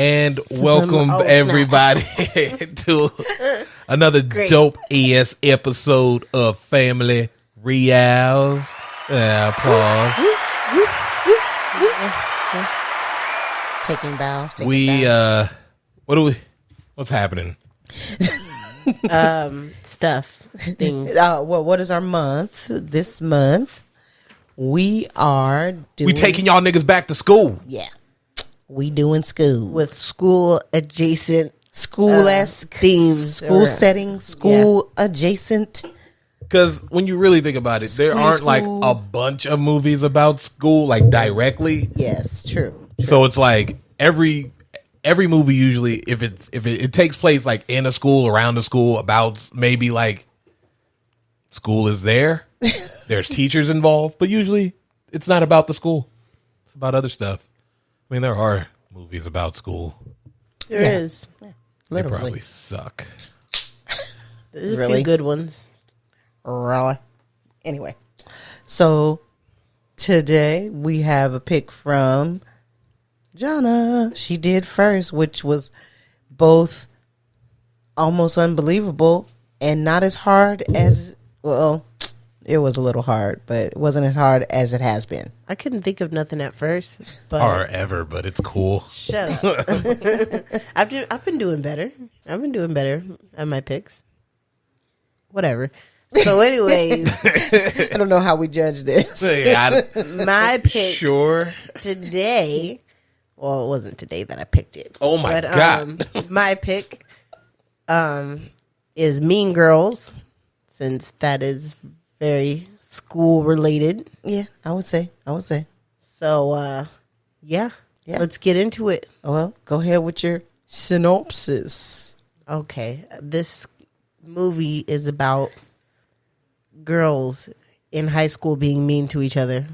And welcome everybody to another dope ass episode of Family Reelz. Applause. Taking bows. What's happening? Stuff. Things. What is our month? This month, we taking y'all niggas back to school. Yeah. We doing school. With school adjacent. School-esque. Themes. School setting. School adjacent. Because when you really think about it, there aren't like a bunch of movies about school, like directly. Yes, true. So it's like every movie usually, if it takes place like in a school, around a school, about maybe like school is there. There's teachers involved, but usually it's not about the school. It's about other stuff. I mean, there are movies about school. There is. Yeah, they probably suck. There's a few good ones. Really? Anyway, so today we have a pick from Jana. She did first, which was both almost unbelievable and not as hard as, well, it was a little hard, but it wasn't as hard as it has been. I couldn't think of nothing at first. But or ever, but it's cool. Shut up. I've been doing better. I've been doing better at my picks. Whatever. So anyways. I don't know how we judge this. My pick today. Well, it wasn't today that I picked it. Oh my God. My pick is Mean Girls, since that is very school related. Yeah, I would say. So, yeah, let's get into it. Well, go ahead with your synopsis. Okay, this movie is about girls in high school being mean to each other.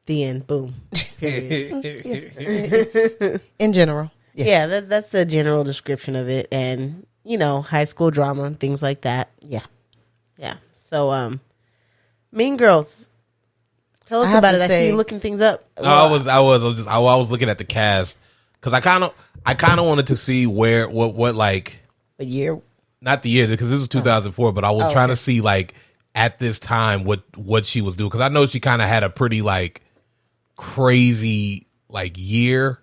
The end. Boom. Period. In general. Yes. Yeah, that's the general description of it. And, high school drama and things like that. Yeah. Yeah. So, Mean Girls. Tell us about it. I see you looking things up. I was looking at the cast because I kind of wanted to see what like a year, not the year, because this was 2004, but I was trying to see like at this time what she was doing, because I know she kind of had a pretty like crazy like year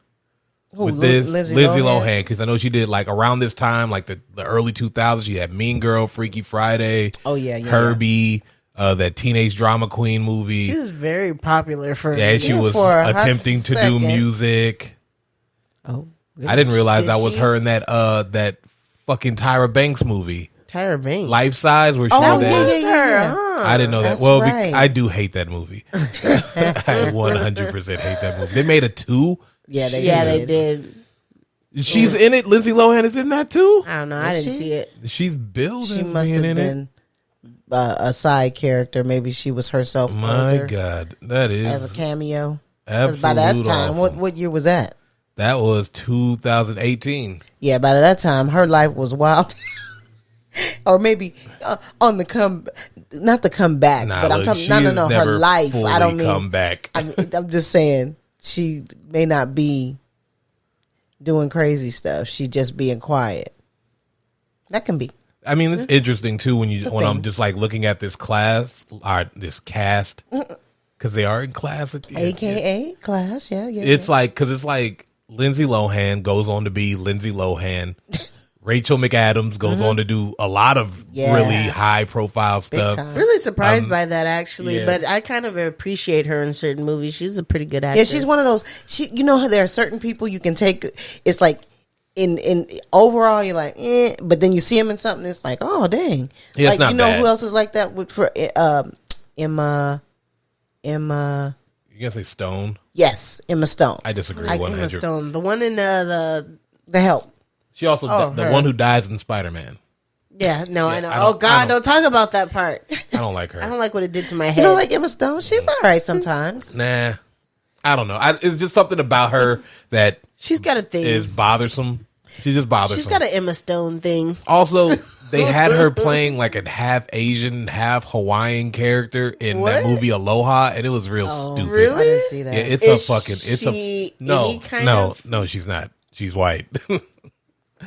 with this Lindsay Lohan, because I know she did like around this time, like the early 2000s. She had Mean Girl, Freaky Friday, Herbie. That teenage drama queen movie. She was very popular for. Yeah, she was attempting to do music. Oh, I didn't realize that was her in that fucking Tyra Banks movie. Tyra Banks, Life Size, where she did that. Yeah. Huh. I didn't know That's that. Well, right. I do hate that movie. I 100% hate that movie. They made a 2. Yeah, they did. She's in it. Lindsay Lohan is in that too. I don't know. I didn't see it. She's billed. She must have been a side character. Maybe she was herself. My God, that is as a cameo. Because by that time, what year was that? That was 2018. Yeah, by that time, her life was wild. Or maybe on the not the comeback, but I'm talking. No, her life. I don't mean come back. I'm just saying she may not be doing crazy stuff. She just being quiet. That can be. I mean, it's interesting too when I'm just like looking at this cast, because they are in class, AKA class. Yeah. It's like, because it's like Lindsay Lohan goes on to be Lindsay Lohan. Rachel McAdams goes on to do a lot of really high profile stuff. Really surprised by that, actually, but I kind of appreciate her in certain movies. She's a pretty good actress. Yeah, she's one of those. There are certain people you can take. It's like in overall, you're like, but then you see him in something, it's like, oh dang. Yeah, like, it's not bad. Who else is like that for Emma? You gonna say Stone? Yes, Emma Stone. I disagree. Emma Stone, the one in the Help. She also the one who dies in Spider-Man. Yeah, no, I know. Oh God, don't talk about that part. I don't like her. I don't like what it did to my head. You don't like Emma Stone? She's all right sometimes. Nah, I don't know. It's just something about her that she's got a thing. Is bothersome. She's just bothersome. She's got an Emma Stone thing. Also, they had her playing like a half Asian, half Hawaiian character in that movie Aloha, and it was real stupid. Really? I didn't see that. Yeah, no, she's not. She's white.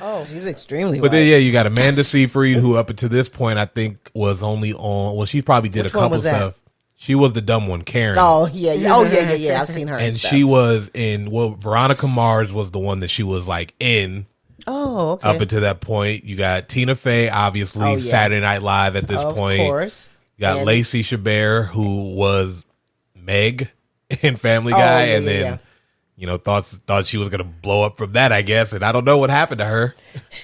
Oh, she's extremely But white. then, yeah, you got Amanda Seyfried, who up until this point, I think was only on, well, she probably did Which a one couple was that? stuff. She was the dumb one, Karen. Oh, yeah. Oh, yeah. I've seen her. And stuff. she was in, well, Veronica Mars was the one that she was like in. Oh, okay. Up until that point, you got Tina Fey, obviously, Oh, yeah. Saturday Night Live at this point. Of course. You got And- Lacey Chabert, who was Meg in Family Oh, Guy, yeah, and yeah, then, yeah. you know, thought she was going to blow up from that, I guess. And I don't know what happened to her.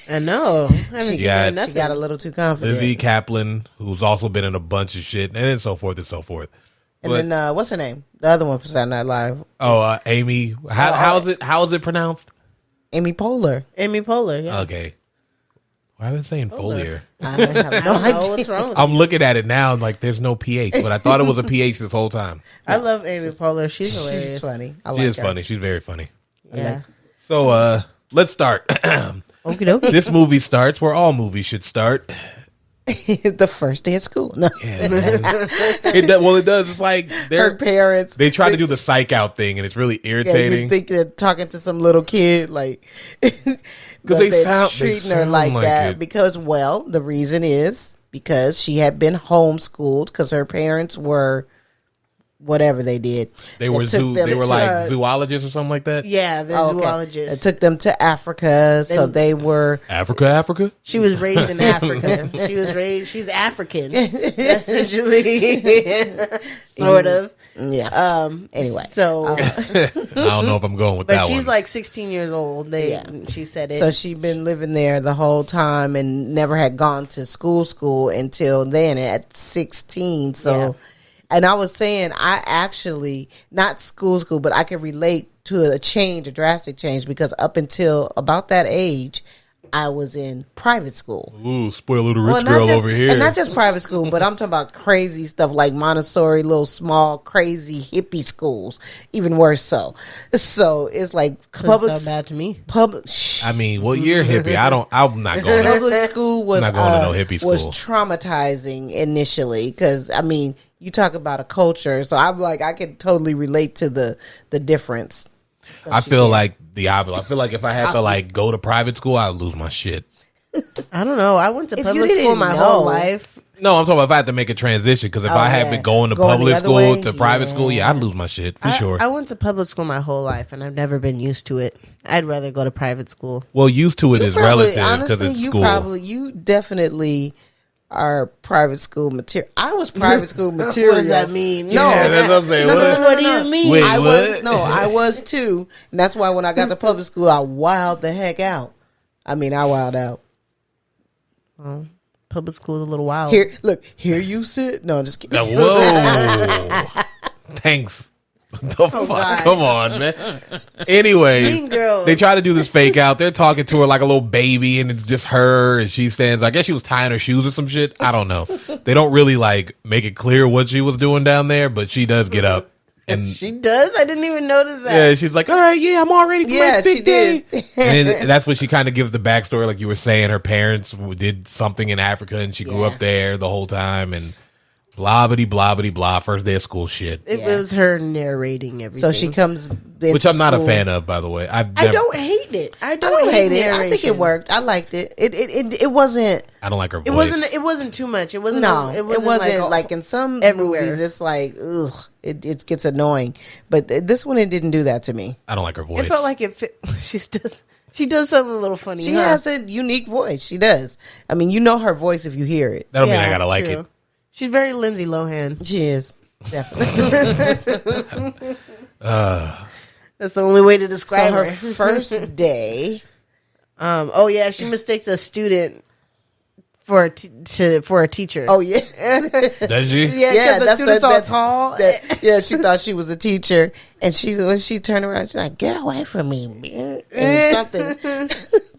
I know. I haven't seen got- her She nothing. got a little too confident. Lizzie Kaplan, who's also been in a bunch of shit, and then so forth and so forth. And But- then, what's her name? The other one for Saturday Night Live. Amy. How is it pronounced? Amy Poehler. Amy Poehler. Yeah. Okay. Why have I been saying Folier? I have no I don't know idea. what's wrong with I'm looking at it now and like there's no PH, but I thought it was a PH this whole time. I love Amy Poehler. She's hilarious. She's funny. I She like is her. funny. She's very funny. Yeah. So let's start. Okie dokie. This movie starts where all movies should start. The first day of school. No. Yeah, man. It does. It's like Her parents. they try to do the psych out thing and it's really Yeah, irritating. you think they're talking to some little kid, like, because they they're sound- they treating her sound like like that. it. Because, well, the reason is because she had been homeschooled because her parents were whatever they did. they were It took them they were to- like zoologists or something like that. Yeah, they're Oh, okay. zoologists. It took them to Africa, so they were. Africa. She was raised in Africa. She's African, essentially. Sort of. Yeah. Anyway, So, I don't know if I'm going with but that she's one. like 16 years old. She said it. so she'd been living there the whole time and never had gone to school until then at 16. So, Yeah. and I was saying, I actually, not school, but I can relate to a drastic change, because up until about that age, I was in private school. Ooh, spoiler the rich not girl just, over here. and not just private school, but I'm talking about crazy stuff like Montessori, little small crazy hippie schools, even worse. So it's like public, Sound bad to me. I mean, well, you're hippie. I'm not going. public school was I'm not going to no hippie was school. traumatizing initially, because I mean, you talk about a culture, so I'm like, I can totally relate to the difference. I feel like the opposite. I feel like if I had to like go to private school, I'd lose my shit. I don't know. I went to If you public didn't school my know- whole life. No, I'm talking about if I had to make a transition, because if I had yeah. been going to Going the public other school way? to private Yeah. school, I'd lose my shit for sure. I went to public school my whole life, and I've never been used to it. I'd rather go to private school. Well, used to it You is probably- relative because honestly, it's you school. you definitely are private school material. I was private school material. What does that mean? No, Yeah, that's what I'm saying. No, What- no, no, What do no, you mean? Wait, I what? I was too, and that's why when I got to public school, I wilded the heck out. I mean, I wilded out. Well, public school is a little wild. Here you sit. No, just kidding. Whoa. Thanks. The fuck? gosh. Come on, man. Anyway, Mean Girls. they try to do this fake out. They're talking to her like a little baby, and it's just her, and she stands. I guess she was tying her shoes or some shit. I don't know. They don't really like make it clear what she was doing down there, but she does get up. And She does? I didn't even notice that. yeah, she's like, all right, yeah, I'm all ready for Yeah, my big she day. did. And then that's when she kind of gives the backstory, like you were saying. Her parents did something in Africa, and she grew Yeah. up there the whole time, and blah, bitty, blah, bitty, blah. First day of school shit. It Yeah. was her narrating everything. So she comes, Which I'm not a fan of, by the way. I don't hate it. I I don't, don't hate it. I think narration. it worked. I liked it. It wasn't. I don't like her voice. It wasn't too much. It wasn't. No, it wasn't like in some everywhere. movies. It's like, ugh, it gets annoying. But this one, it didn't do that to me. I don't like her voice. It felt like it fit. She does something a little funny. She huh? has a unique voice. She does. I mean, you know her voice if you hear it. That don't mean I Yeah, gotta like true. it. She's very Lindsay Lohan. She is definitely. That's the only way to So describe her her. first day. Oh yeah, she mistakes a student for a teacher. Oh yeah, Does she? yeah, the student's all tall. yeah, she thought she was a teacher, and when she turned around, she's like, "Get away from me, man," and something.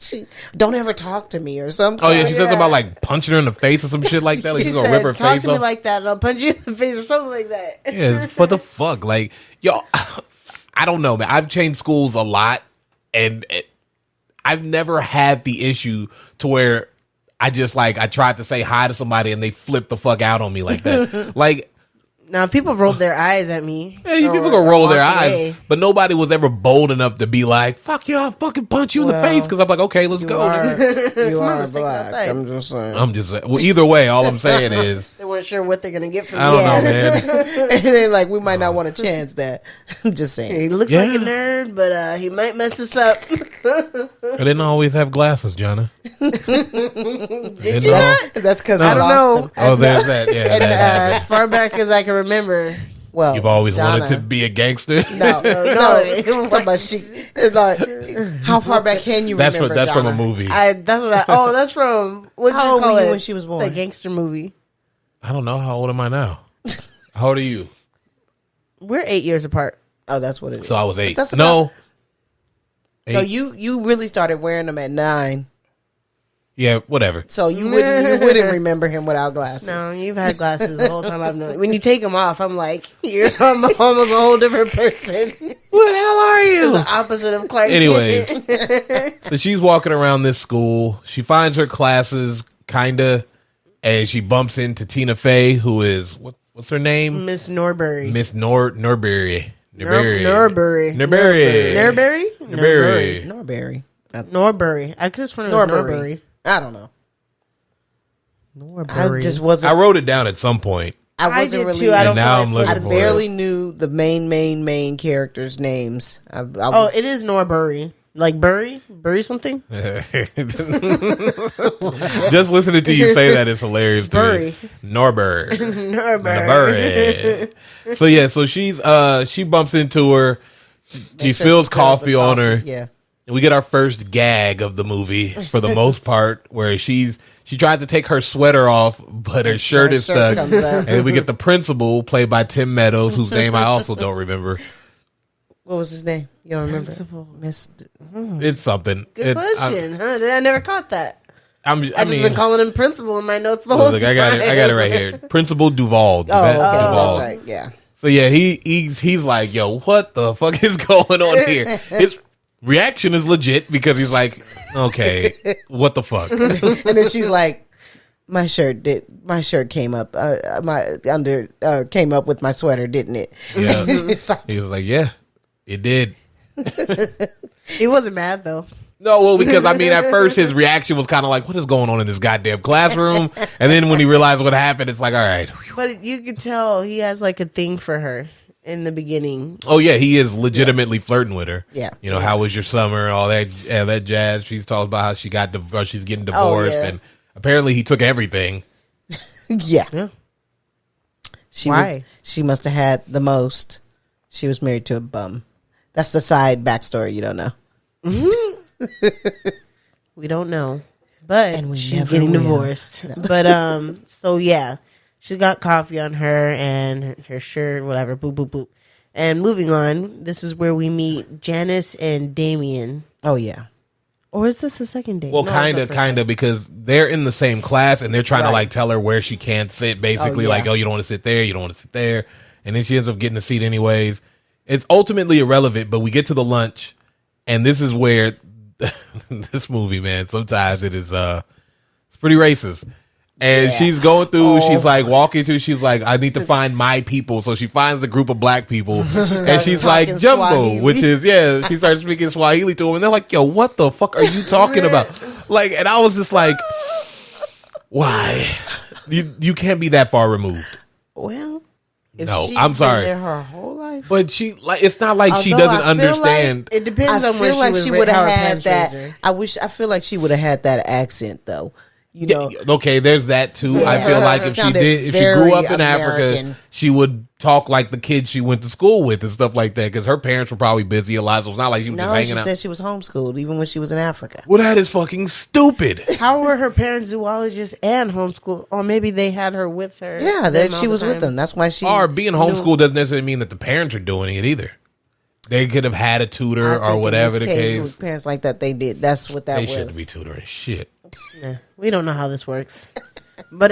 She don't ever talk to me or something. Oh yeah, she says Yeah. about like punching her in the face or some shit like that. Like She she's gonna said, rip her "Talk face to me off. like that, and I'll punch you in the face or something like that." Yeah, what the fuck? Like, yo, I don't know, man. I've changed schools a lot, and I've never had the issue to where I tried to say hi to somebody and they flipped the fuck out on me like that. Like, Now, people rolled their eyes at me. Yeah, people gonna roll their eyes, but nobody was ever bold enough to be like, "Fuck you, I'll fucking punch you in the face." Because I'm like, okay, let's go. You are black. I'm just saying. Well, either way, all I'm saying is they weren't sure what they're gonna get from me. I don't know, man. And then like we might not want to chance that. I'm just saying. He looks like a nerd, but he might mess us up. I didn't always have glasses, Jonna. Did you not? That's because I don't know. Oh, there's that. Yeah, And that as far back as I can remember, well, you've always Jonna. wanted to be a gangster. No. Talking about she. It's like, how far back can you remember? That's Jonna? from a movie. That's from what How old were you when she was born? The gangster movie. I don't know. How old am I now? How old are you? We're 8 years apart. Oh, that's what it is. So I was 8. That's No. 8. No, you really started wearing them at 9. Yeah, whatever. So you wouldn't remember him without glasses. No, you've had glasses the whole time I've known. When you take them off, I'm like, I'm almost a whole different person. What the hell are you? The opposite of Clark. Anyways, so she's walking around this school. She finds her classes, kinda, and she bumps into Tina Fey, who is what's her name? Miss Norbury. Miss Norbury. Norbury. I could have sworn it was Norbury. I don't know. Norbury. I just wasn't. I wrote it down at some point. I wasn't did really. too. I don't now feel I'm like looking I for barely it. knew the main characters' names. It is Norbury. Like Bury something. Just listening to you say that is hilarious to me. Norbury. Norbury. So yeah, so she bumps into her. She spills coffee on her. Yeah. And we get our first gag of the movie for the most part, where she tried to take her sweater off, but her shirt is stuck. And we get the principal, played by Tim Meadows, whose name I also don't remember. What was his name? You don't remember? It's something. Good question, huh? I never caught that. I I've just been calling him principal in my notes the whole time. I got it right here. Principal Duval. That's right. Yeah. So yeah, he's like, yo, what the fuck is going on here? His reaction is legit because he's like, okay, what the fuck? And then she's like, my shirt came up. Came up with my sweater, didn't it? Yeah. He was like, yeah, it did. He wasn't mad though. No, well, because I mean, at first his reaction was kind of like, what is going on in this goddamn classroom? And then when he realized what happened, it's like, all right. But you could tell he has like a thing for her in the beginning. Oh yeah, he is legitimately flirting with her. Yeah. You know, how was your summer? All that, that jazz. She's talking about how she's getting divorced, and apparently he took everything. Yeah. Why? She must have had the most. She was married to a bum. That's the side backstory you don't know. We don't know, but And she's getting divorced. But so yeah, she got coffee on her and her shirt, whatever. Boop boop boop. And moving on, this is where we meet Janice and Damien. Oh yeah. Or is this the second date? Well, kind of, because they're in the same class and they're trying to like tell her where she can't sit. Basically, like, oh, you don't want to sit there, you don't want to sit there, and then she ends up getting a seat anyways. It's ultimately irrelevant, but we get to the lunch, and this is where this movie, man, sometimes it's pretty racist. And she's going through, she's like walking through, she's like, I need to find my people. So she finds a group of black people, and she's like, Jumbo, Swahili. which is, she starts speaking Swahili to them, and they're like, yo, what the fuck are you talking about? Like, and I was just like, why? You can't be that far removed. Well, if No, she's I'm sorry. been there her whole life. But she, like, it's not like she Although doesn't I feel understand. It depends I on where feel like she would would have have had that. I feel like she would have had that accent though. You know, Okay, there's that too. Yeah. I feel like if she grew up in Africa, American. she would talk like the kids she went to school with and stuff like that, because her parents were probably busy a lot. So it's not like she was just no, hanging she out. said she was homeschooled even when she was in Africa. Well, that is fucking stupid. How were her parents zoologists and homeschool? Or maybe they had her with her. Yeah, that she was with them. That's why she. Or being homeschooled doesn't necessarily mean that the parents are doing it either. They could have had a tutor or whatever the case. With parents like that, they did. That's what that They was. shouldn't be tutoring shit. Yeah, we don't know how this works. But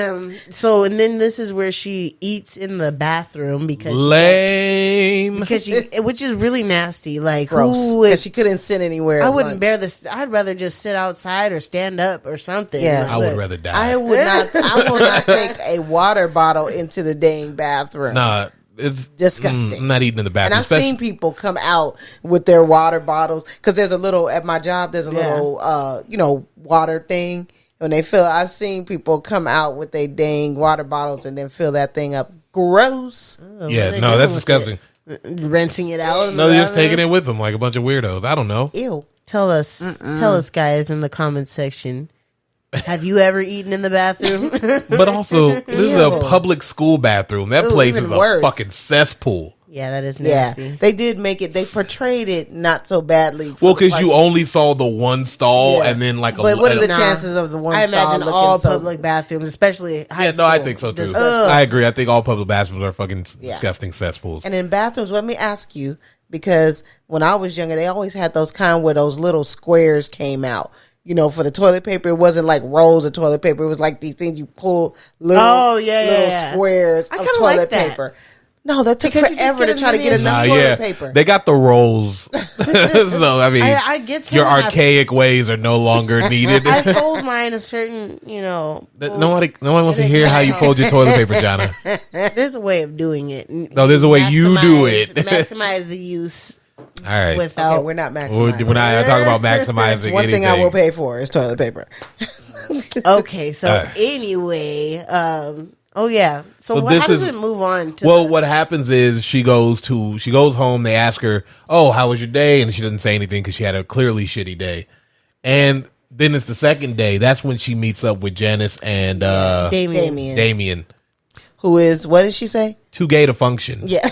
so and then this is where she eats in the bathroom because lame. which is really nasty. Like Gross. who Because she couldn't sit anywhere. I wouldn't bear this. I'd rather just sit outside or stand up or something. Yeah. Like, I would rather die. I would not. I will not take a water bottle into the dang bathroom. Nah, it's Disgusting. I'm not eating in the bathroom. And I've seen people come out with their water bottles because there's a little at my job. There's a little, water thing. When they fill, I've seen people come out with their dang water bottles and then fill that thing up. Gross. Yeah, no, that's disgusting. Rinsing it out. No, they're just taking it with them like a bunch of weirdos. I don't know. Ew. Tell us, guys, in the comments section. Have you ever eaten in the bathroom? But also, this is a public school bathroom. That place is a fucking cesspool. Yeah, that is nasty. Yeah, they did make it. They portrayed it not so badly. Well, because you only saw the one stall and then like But what are the chances of the one I stall imagine all public bathrooms, especially high school. No, I think so too. I agree. I think all public bathrooms are fucking disgusting cesspools. And in bathrooms, let me ask you, because when I was younger, they always had those kind where those little squares came out. You know, for the toilet paper, it wasn't like rolls of toilet paper. It was like these things you pull little squares of toilet paper. No, that took forever to try to get enough toilet paper. They got the rolls. So, I mean, I get your archaic ways are no longer needed. I fold mine a certain, no one wants to hear how you fold your toilet paper, Jana. There's a way of doing it. No, there's a way you do it. Maximize the use. All right. Okay, we're not maximizing. We're not talking about maximizing one anything. thing I will pay for is toilet paper. Okay, so anyway, oh yeah. So how does it move on to what happens is she goes home, they ask her, "Oh, how was your day?" And she doesn't say anything because she had a clearly shitty day. And then it's the second day. That's when she meets up with Janice and Damien. Who is, what did she say? Too gay to function. Yeah.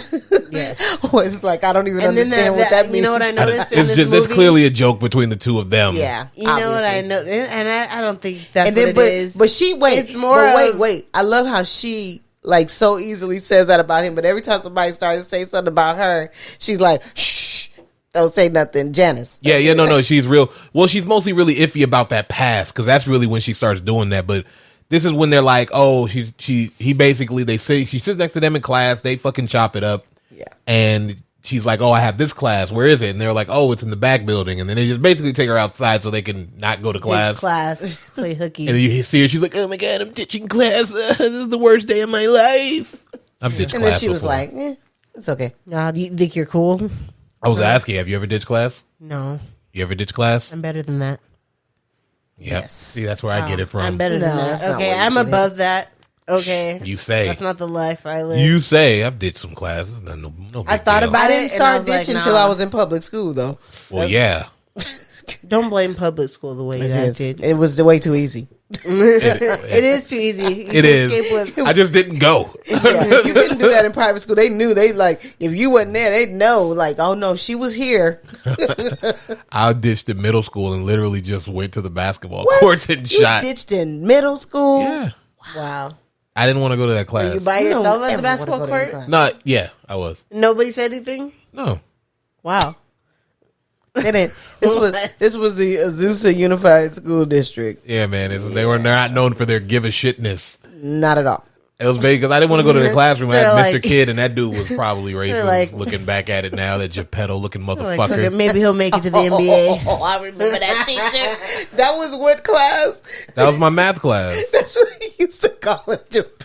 It's like, I don't even understand what that means. You know what I noticed? There's clearly a joke between the two of them. Yeah. You know what I know? And I don't think that's what it is. But it's more wait. I love how she like so easily says that about him. But every time somebody starts to say something about her, she's like, shh, don't say nothing. Janice. Yeah, no. She's real. Well, she's mostly really iffy about that past because that's really when she starts doing that. But this is when they're like, oh, she basically, they say she sits next to them in class, they fucking chop it up. Yeah. And she's like, oh, I have this class. Where is it? And they're like, oh, it's in the back building. And then they just basically take her outside so they can not go to class. Play hooky. And then you see her, she's like, oh my God, I'm ditching class. This is the worst day of my life. I've ditched class. And then she was like, it's okay. Nah, do you think you're cool? I was asking, have you ever ditched class? No. You ever ditched class? I'm better than that. Yep. Yes. See, that's where I get it from. I'm better than that. Okay, I'm above that. Okay. You say. That's not the life I live. You say. I've ditched some classes. No I thought deal. about I it. didn't start ditching until I was in public school, though. Well, yeah. Don't blame public school the way you acted. It was way too easy. It is too easy. It is. I just didn't go. Yeah, you couldn't do that in private school. They knew. They like, if you wasn't there, they'd know. Like, oh no, she was here. I ditched in middle school and literally just went to the basketball courts and shot. You ditched in middle school? Yeah. Wow. I didn't want to go to that class. Were you by yourself at the basketball court? No, yeah, I was. Nobody said anything? No. Wow. They didn't. This was the Azusa Unified School District. Yeah, man. They were not known for their give a shitness. Not at all. It was big because I didn't want to go to the classroom. I had Mr. Kid, and that dude was probably racist. Looking back at it now, that Geppetto looking motherfucker. Like, maybe he'll make it to the NBA. Oh, I remember that teacher. That was what class? That was my math class. That's what he used to call him, Geppetto.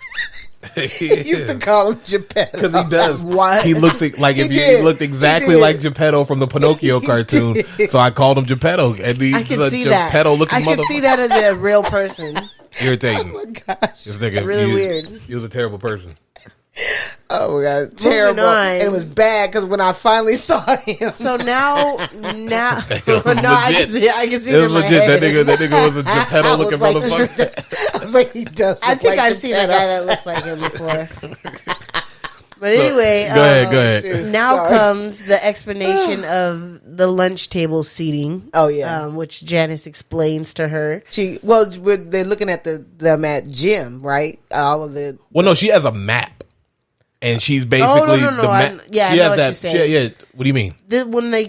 He used to call him Geppetto. Because he does. What? He looks like he looked exactly like Geppetto from the Pinocchio cartoon. So I called him Geppetto. And he's I can a see Geppetto looking motherfucker. I can see that as a real person. Irritating. Oh my gosh. This nigga, really weird. He was a terrible person. Oh my God, terrible. And it was bad because when I finally saw him. So now I can see it was legit. That nigga was a Geppetto looking motherfucker. I was like, he does. I think I've seen a guy that looks like him before. But anyway, go ahead. Now comes the explanation of the lunch table seating. Oh yeah, which Janice explains to her. They're looking at them at gym, right? All of the. Well, no, she has a map. and she's basically no. I know what you're saying. What do you mean? This is when they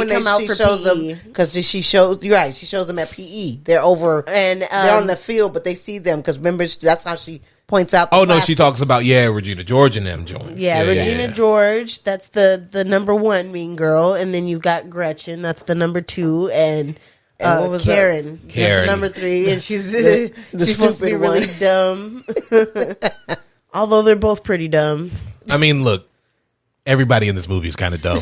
come out for PE. Because she shows them at PE. They're over and they're on the field, but they see them because remember that's how she points out. Oh no, she talks about Regina George and them joints. Yeah, Regina George. That's the number 1 mean girl, and then you got Gretchen. That's the number 2, and what was Karen? That's number 3, and she's she's supposed to be really dumb. Although they're both pretty dumb. I mean, look, everybody in this movie is kind of dumb.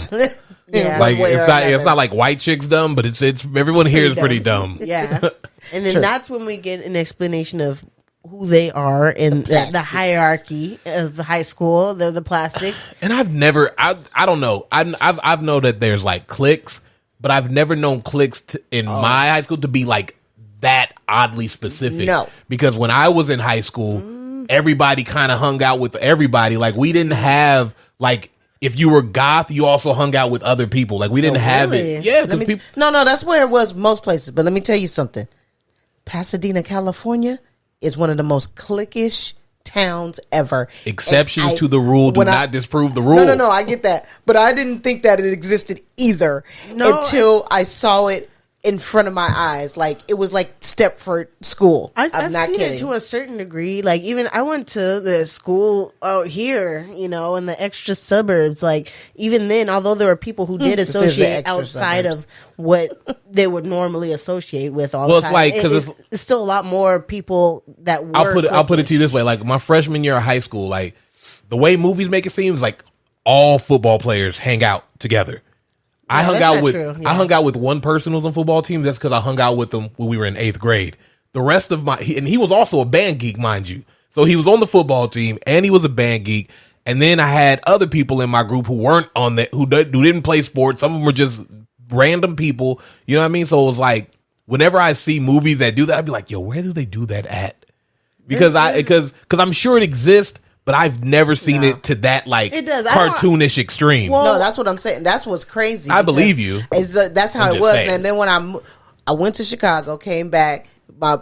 Yeah, like it's not like white chicks dumb, but it's everyone here is pretty dumb. Yeah, and then that's when we get an explanation of who they are in the hierarchy of the high school. They're the plastics. And I've never, I don't know. I've known that there's like cliques, but I've never known cliques in my high school to be like that oddly specific. No, because when I was in high school, everybody kind of hung out with everybody. Like we didn't have like, if you were goth, you also hung out with other people. Like we didn't have it. Yeah. No, that's where it was most places. But let me tell you something. Pasadena, California is one of the most cliquish towns ever. Exceptions to the rule do not disprove the rule. No, I get that. But I didn't think that it existed either until I saw it in front of my eyes. Like it was like Stepford School. I'm not seen kidding. It to a certain degree. Like even I went to the school out here, in the extra suburbs. Like even then, although there were people who did associate outside of what they would normally associate with all the time. Well, it's like because it's still a lot more people that were. I'll put it to you this way: like my freshman year of high school, like the way movies make it seem is like all football players hang out together. I hung out with one person who was on football team. That's because I hung out with them when we were in 8th grade. The rest of and he was also a band geek, mind you. So he was on the football team and he was a band geek. And then I had other people in my group who weren't on that, who didn't play sports. Some of them were just random people. You know what I mean? So it was like, whenever I see movies that do that, I'd be like, yo, where do they do that at? Because I'm sure it exists. But I've never seen it to that like cartoonish extreme. Well, no, that's what I'm saying. That's what's crazy. I believe you. That's how it was. Saying. And then when I went to Chicago, came back, my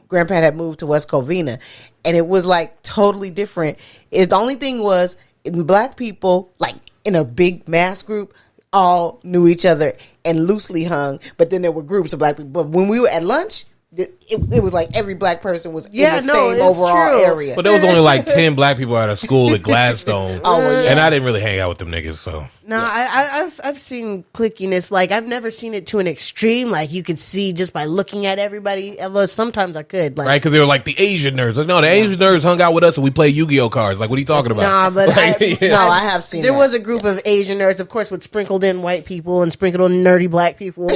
grandpa had moved to West Covina, and it was like totally different. The only thing was black people, like in a big mass group, all knew each other and loosely hung. But then there were groups of black people. But when we were at lunch, it was like every black person was in the same overall area. But there was only like 10 black people at a school at Gladstone. And I didn't really hang out with them niggas, so. No, I've seen clickiness. Like, I've never seen it to an extreme. Like, you could see just by looking at everybody. Although sometimes I could. Like, right, because they were like the Asian nerds. Like, no, the Asian nerds hung out with us and we played Yu-Gi-Oh cards. Like, what are you talking about? Nah, but I have seen there was a group of Asian nerds, of course, with sprinkled in white people and sprinkled in nerdy black people,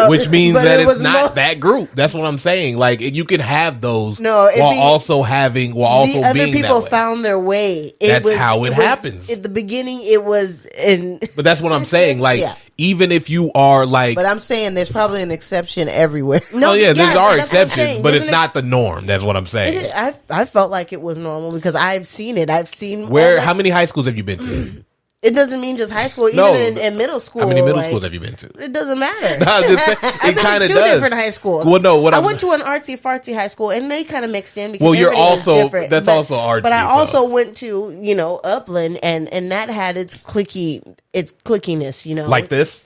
Which means that it's not that group. That's what I'm saying. Like, you can have those while also being that way. The other people found their way. That's how it happens. At the beginning, it was in... But that's what I'm saying. Like, even if you are like... But I'm saying the's probably an exception everywhere. No, there are exceptions, but it's not the norm. That's what I'm saying. I felt like it was normal because I've seen it. I've seen... How many high schools have you been to? It doesn't mean just high school. Even in middle school. How many middle schools have you been to? It doesn't matter. It kind of does. Two different high schools. Well, no, I went to an artsy fartsy high school, and they kind of mixed in. Because you're also different. That's also artsy. But I also went to Upland, and that had its clickiness. Like this.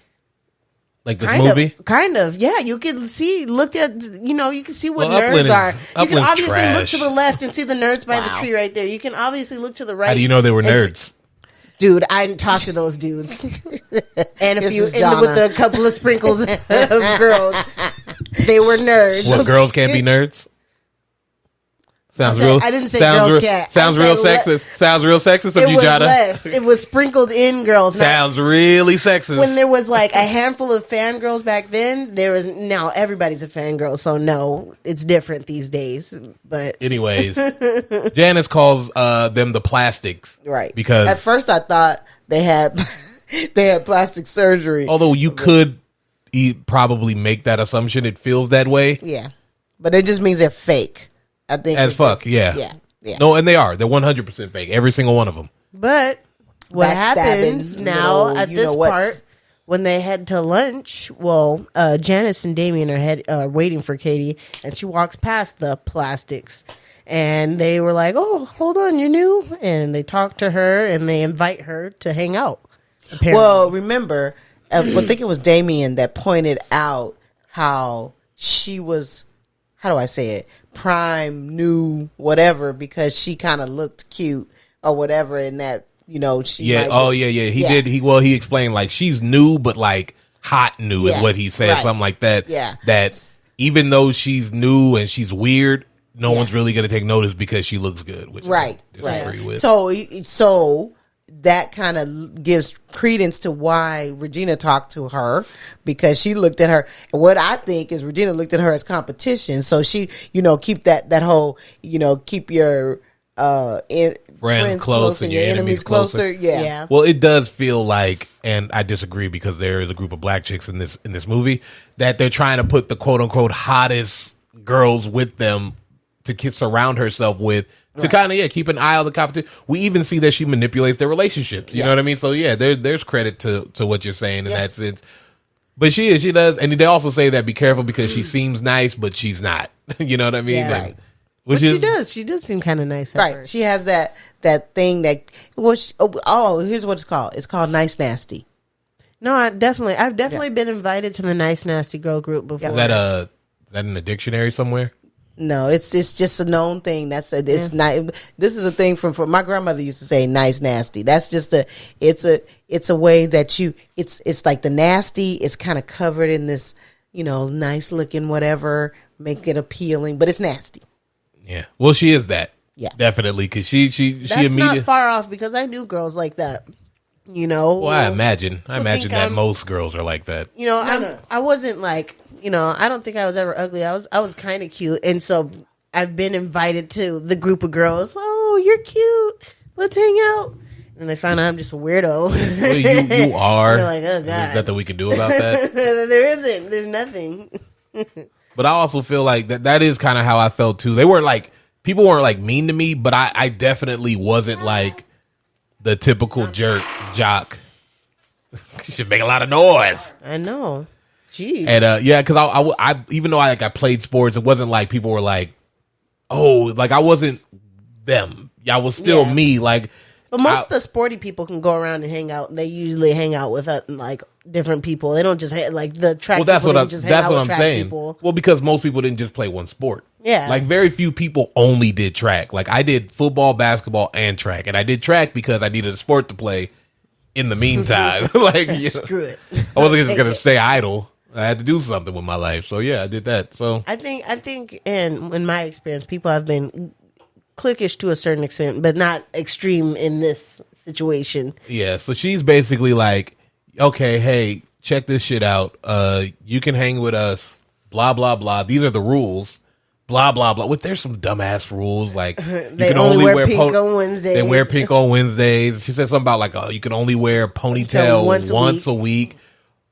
Like this movie? Kind of, yeah. You can see, you can see what nerds are. You can obviously look to the left and see the nerds by the tree right there. You can obviously look to the right. How do you know they were nerds? Dude, I didn't talk to those dudes. And with a couple of sprinkles of girls. They were nerds. What, girls can't be nerds? I didn't say girls can't. Sounds real sexist. Sounds real sexist of you, Jada. Less. It was sprinkled in girls. Sounds really sexist. When there was like a handful of fangirls back then, now everybody's a fangirl. So no, it's different these days. But anyways, Janice calls them the plastics, right? Because at first I thought they had plastic surgery. Although you could probably make that assumption, it feels that way. Yeah, but it just means they're fake. I think as fuck, yeah. No, and they are. They're 100% fake. Every single one of them. But what happens now at this part when they head to lunch? Well, Janice and Damien are waiting for Katie, and she walks past the plastics, And they were like, "Oh, hold on, you're new." And they talk to her and they invite her to hang out. Apparently. Well, remember, I think it was Damien that pointed out how she was, how do I say it, prime, new, whatever, because she kind of looked cute or whatever in that, she He did. He explained like she's new, but like hot new is what he said, something like that. Yeah. That even though she's new and she's weird, no one's really going to take notice because she looks good, which I disagree with. So that kind of gives credence to why Regina talked to her, because she looked at her. And what I think is Regina looked at her as competition. So she, keep that whole, keep your friends close and your enemies closer. Yeah. Well, it does feel like, and I disagree because there is a group of black chicks in this movie that they're trying to put the quote unquote hottest girls with them to surround herself with, to kind of keep an eye on the competition. We even see that she manipulates their relationships. You know what I mean? So there's credit to what you're saying in that sense. But she does, and they also say that be careful because she seems nice, but she's not. You know what I mean? Yeah. Right. She does seem kind of nice. At Right. first. She has that thing that here's what it's called. It's called Nice Nasty. No, I've definitely been invited to the Nice Nasty Girl group before. Is that in the dictionary somewhere? No, it's just a known thing. This is a thing from my grandmother used to say nice nasty. That's just it's a way that it's like the nasty is kind of covered in this, nice looking whatever, make it appealing, but it's nasty. Yeah. Well, she is that. Yeah. Definitely, because she That's immediately. not far off because I knew girls like that. Well, I imagine that most girls are like that. I wasn't like, I don't think I was ever ugly. I was kind of cute, and so I've been invited to the group of girls. Oh, you're cute. Let's hang out. And they find out I'm just a weirdo. Well, you are. They're like, oh god, there's nothing we can do about that. There isn't. There's nothing. But I also feel like that is kind of how I felt too. People weren't like mean to me, but I definitely wasn't like the typical jock. You should make a lot of noise. I know. Jeez. And because I even though I played sports, it wasn't like people were like, oh, like I wasn't them. I was still me. Like, but most of the sporty people can go around and hang out. They usually hang out with like different people. They don't just like the track. Well, that's people, what I'm saying. People. Well, because most people didn't just play one sport. Yeah. Like very few people only did track. Like I did football, basketball, and track, and I did track because I needed a sport to play. In the meantime, screw it. I wasn't just gonna stay idle. I had to do something with my life, so I did that. So I think, in my experience, people have been cliquish to a certain extent, but not extreme in this situation. Yeah, so she's basically like, okay, hey, check this shit out. You can hang with us. Blah blah blah. These are the rules. Blah blah blah. But there's some dumbass rules like you they can only wear pink on Wednesdays. They wear pink on Wednesdays. She said something about like you can only wear ponytail once a week.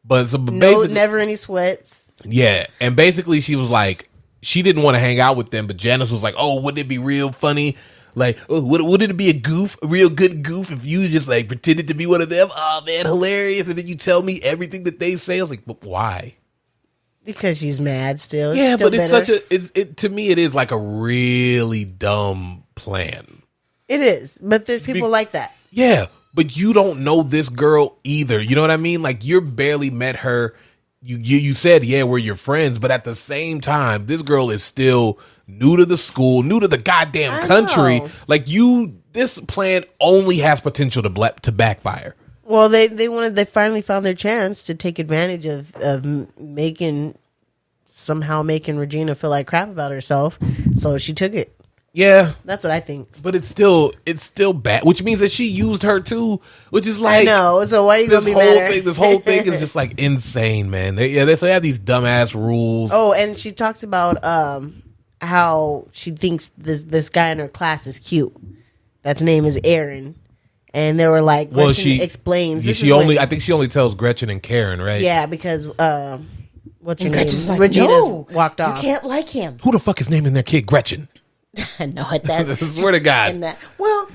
But never any sweats. Yeah, and basically she was like she didn't want to hang out with them, but Janice was like, "Oh, wouldn't it be real funny? Like, wouldn't it be a real good goof if you just like pretended to be one of them? Oh man, hilarious! And then you tell me everything that they say." I was like, "But why?" Because she's mad still. Yeah, still but it's to me it is like a really dumb plan. It is, but there's people like that. Yeah, but you don't know this girl either. You know what I mean? Like you barely met her. You said, yeah, we're your friends, but at the same time, this girl is still new to the school, new to the goddamn country. Like this plan only has potential to backfire. Well, they finally found their chance to take advantage of making Regina feel like crap about herself. So she took it. Yeah, that's what I think. But it's still bad, which means that she used her too. Which is like, I know. So why are you gonna be mad at her? This whole thing is just like insane, man. They have these dumbass rules. Oh, and she talks about how she thinks this guy in her class is cute. That's name is Aaron. And they were like, well, she explains. I think she only tells Gretchen and Karen, right? Yeah, because what's her name? Like, Regina's walked off. You can't like him. Who the fuck is naming their kid Gretchen? I know it. That swear to God.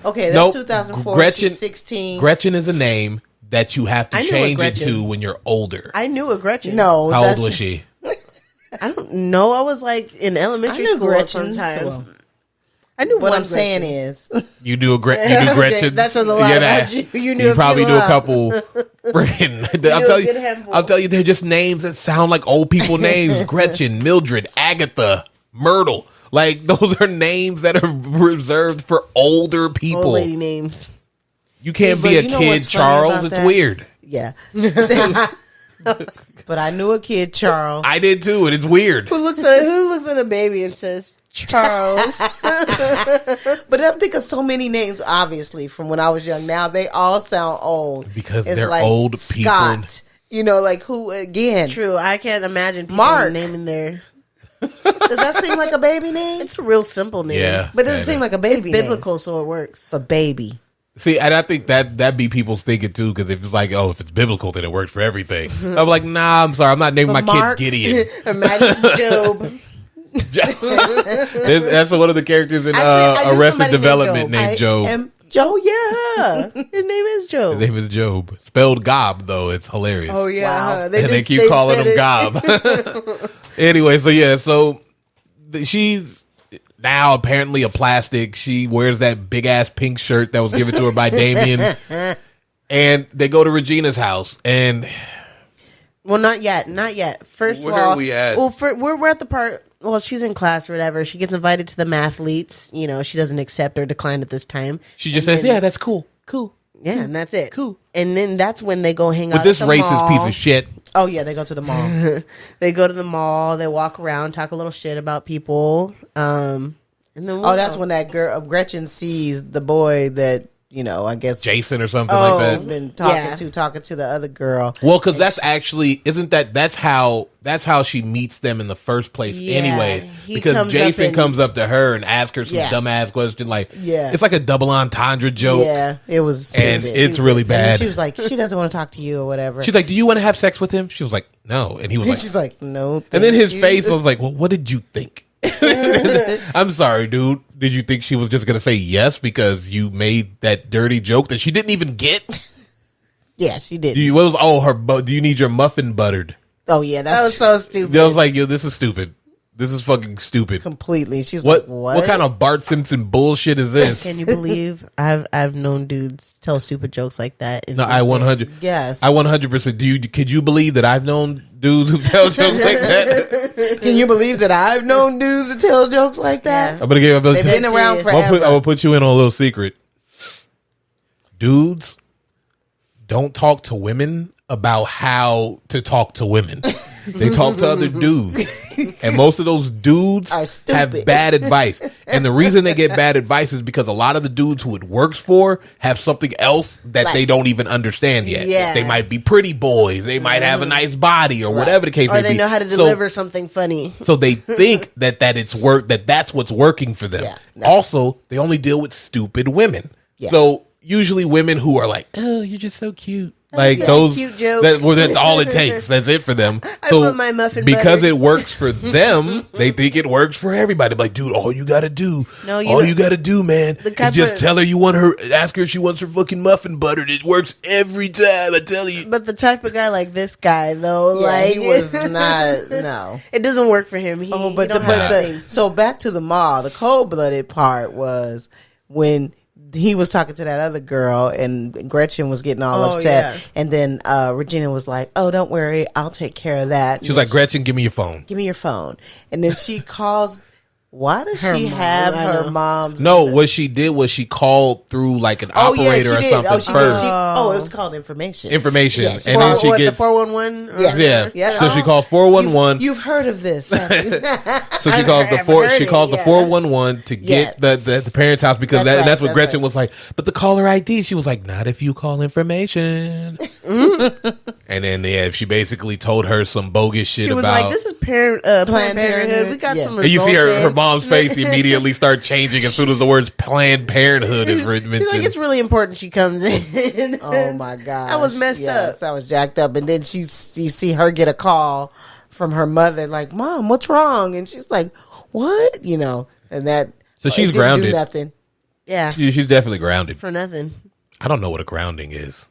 Okay, that's 2004. Gretchen, she's 16. Gretchen is a name that you have to change it to when you're older. I knew a Gretchen. No, how old was she? I don't know. I was like in elementary school Gretchen, sometime. I knew what one I'm saying Gretchen. is, You do Gretchen. That says a lot about you. You knew You probably few knew a couple. I'll tell you, they're just names that sound like old people names. Gretchen, Mildred, Agatha, Myrtle. Like, those are names that are reserved for older people. Old lady names. You can't But be a you know kid, what's funny Charles. about It's that? weird. yeah. But I knew a kid, Charles. I did too, and it's weird. Who looks at a baby and says Charles? But I think of so many names, obviously, from when I was young. Now they all sound old. Because It's they're like old people. Scott, you know, like who again? True. I can't imagine people Mark. naming their. Does that seem like a baby name? It's a real simple name. Yeah. But it doesn't seem like a baby name. Biblical, so it works. A baby. See, and I think that be people's thinking too, because if it's like, oh, if it's biblical, then it works for everything. I'm like, nah, I'm sorry, I'm not naming But my Mark- kid Gideon. Imagine Job. That's one of the characters in Actually, I knew Arrested somebody named Development Job. named Job. Am Oh yeah, his name is Job. His name is Job. Spelled Gob, though. It's hilarious. Oh yeah, Wow. And they keep calling him Gob. Anyway, so she's now apparently a plastic. She wears that big ass pink shirt that was given to her by Damien. And they go to Regina's house, and Well, not yet. First Where of all, are we at? Well, we're at the part. Well, she's in class or whatever. She gets invited to the mathletes. You know, she doesn't accept or decline at this time. she just says, "Yeah, that's cool, Yeah, and that's it. cool." And then that's when they go hang out With this at the racist mall. piece of shit. Oh yeah, they go to the mall. They go to the mall. They walk around, talk a little shit about people. And then Oh, that's when that girl Gretchen sees the boy that, you know, I guess Jason or something Oh. like she's that. been Yeah. talking to the other girl. Well, because that's actually that's how she meets them in the first place Yeah, anyway. he Because comes Jason up and- comes up to her and asks her some Yeah. dumbass question, like, Yeah. it's like a double entendre joke, Yeah, it was and stupid. it's really And then bad. she was like, she doesn't want to talk to you or whatever. She's like, "Do you want to have sex with him?" She was like, "No," and he was And like, she's like, no. and then thank his you. face was like, "Well, what did you think?" I'm sorry, dude. Did you think she was just gonna say yes because you made that dirty joke that she didn't even get? Yeah, she did. What was do you need your muffin buttered? Oh yeah, that was so stupid. I was like, yo, this is stupid. This is fucking stupid. completely. She was What like, what? what kind of Bart Simpson bullshit is this? Can you believe I've known dudes tell stupid jokes like that? No, I 100. Yes. I 100%. Could you believe that I've known dudes who tell jokes like that? Can you believe that I've known dudes to tell jokes like that? I'm gonna give. They've been around serious. forever. I'm gonna put you in on a little secret. Dudes don't talk to women about how to talk to women. They talk to other dudes. And most of those dudes Are stupid. have bad advice. And the reason they get bad advice is because a lot of the dudes who it works for have something else that Like- they don't even understand yet. Yeah. They might be pretty boys. They might have a nice body or whatever the case Or may they be. know how to So- deliver something funny. so they think that's what's working for them. Yeah, no. Also, they only deal with stupid women. Yeah. So usually women who are like, "Oh, you're just so cute." Like a those cute joke. that's all it takes. That's it for them. I want my muffin because buttered. it works for them, they think it works for everybody. Like, dude, all you gotta do, man, is type just of- tell her ask her if she wants her fucking muffin buttered. It works every time. I tell you. But the type of guy like this guy, though, Yeah, like he was not. No. it doesn't work for him. He, Oh, he but don't have that thing. so back to the mall. The cold blooded part was when he was talking to that other girl and Gretchen was getting all upset, yeah. and then Regina was like, "Oh, don't worry, I'll take care of that." She's like, Gretchen, give me your phone. "Give me your phone," and then she calls. Why does Her she mom, have I her know. mom's? No, what she did was she called through like an Oh yeah, operator she or did. something Oh, she first. did. It was called information. Information. Yeah, And she- then Well, she what, gets the 411? Yes. Yeah. Yeah. So she calls 411. You've heard of this. haven't you? So she I've calls heard- the I've four. heard She it, calls the yeah. 411 to get the parents' house because That's right, that's what that's Gretchen right. was like. But the caller ID, she was like, not if you call information. And then she basically told her some bogus shit She was about. like, "This is Planned Parenthood. Parenthood. We got Yeah. some." and you see her results mom's face immediately start changing as soon as the words Planned Parenthood is mentioned. She's like, "It's really important." She comes in. Oh my god, I was messed up. I was jacked up, and then you see her get a call from her mother, like, "Mom, what's wrong?" And she's like, "What?" You know, and that. So it she's didn't grounded. Do nothing. Yeah, She's definitely grounded. for nothing. I don't know what a grounding is.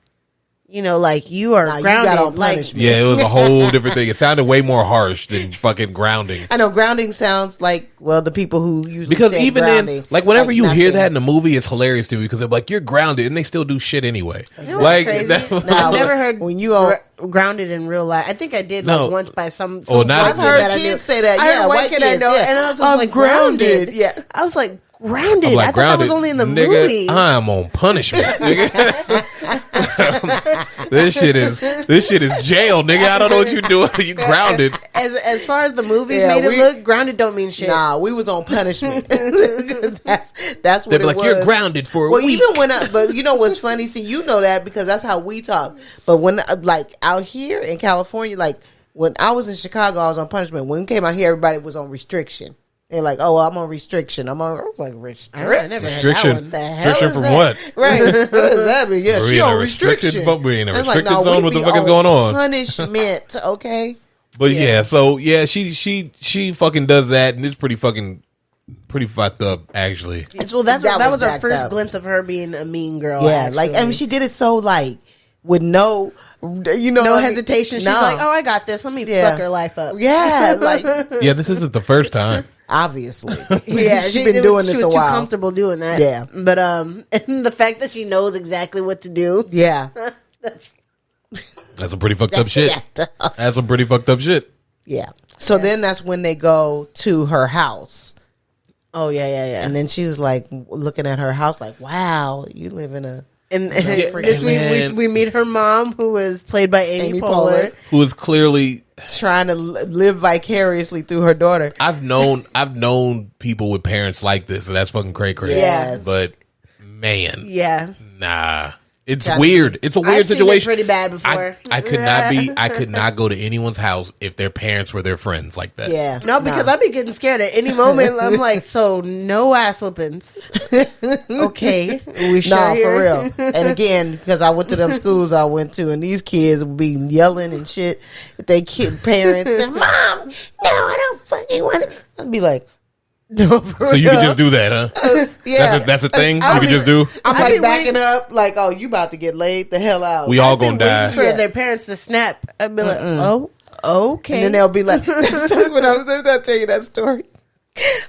like you are grounded. You got on like, punishment. Yeah, it was a whole different thing. It sounded way more harsh than fucking grounding. I know grounding sounds like, well, the people who usually Because say even grounding, then, like whenever you hear nothing. that in the movie, it's hilarious to me because they're like, you're grounded, and they still do shit anyway. Like crazy. That, I've never heard when you are grounded in real life. I think I did like once by some now I've heard kids say that. I heard Yeah, white kids. I know, yeah. and I was I'm like grounded. Yeah, I was like grounded. like, I thought that was only in the nigga, movie. I'm on punishment, nigga. This shit is jail, nigga. I don't know what you doing. You grounded. As far as the movies made it look, grounded don't mean shit. Nah, we was on punishment. that's what They'd be it like, was. you're grounded for a week. Even when but you know what's funny? See, you know that because that's how we talk. But when like out here in California, like when I was in Chicago, I was on punishment. When we came out here, everybody was on restriction. They're like, oh, I'm on restriction. I was like, restriction? Restriction? The hell Restriction is from that? what? Right. What does that mean? Yeah, she on restriction. We ain't in a I was like, restricted zone. What the fuck is going on? Punishment, okay? But yeah, she fucking does that, and it's pretty fucked up, actually. So that was our jacked first up. glimpse of her being a mean girl. Yeah, actually. like, I mean, she did it so, like, with no, no hesitation. She's like, oh, I got this. Let me fuck her life up. Yeah, like, Yeah, this isn't the first time. obviously. Yeah, she's been doing this she a was while. too comfortable doing that. Yeah. But and the fact that she knows exactly what to do. Yeah. That's That's some pretty fucked up shit. That's some pretty fucked up shit. Yeah. So then that's when they go to her house. Oh yeah. And then she was like looking at her house like, wow, you live in a... And man. we meet her mom, who was played by Amy Poehler. Who is clearly trying to live vicariously through her daughter. I've known people with parents like this, and that's fucking cray. Yes. But man, Yeah. nah. It's weird. It's a weird I've seen situation. it pretty bad before. I could not go to anyone's house if their parents were their friends like that. Yeah. No, because I'd be getting scared at any moment. I'm like, so no ass whoopings. Okay. We sure Nah, here? for real. And again, because I went to them schools I went to, and these kids would be yelling and shit at their kid parents. And, Mom, no, I don't fucking want it. I'd be like, No, for So you real. can just do that, huh? yeah. That's a thing you I can mean, just do. I'm I like be backing waiting- up, like, oh, you about to get laid the hell out. We all I've been gonna die. waiting for Yeah. their parents to snap. I'd be like, oh, okay. And then they'll be like, when I'll tell you that story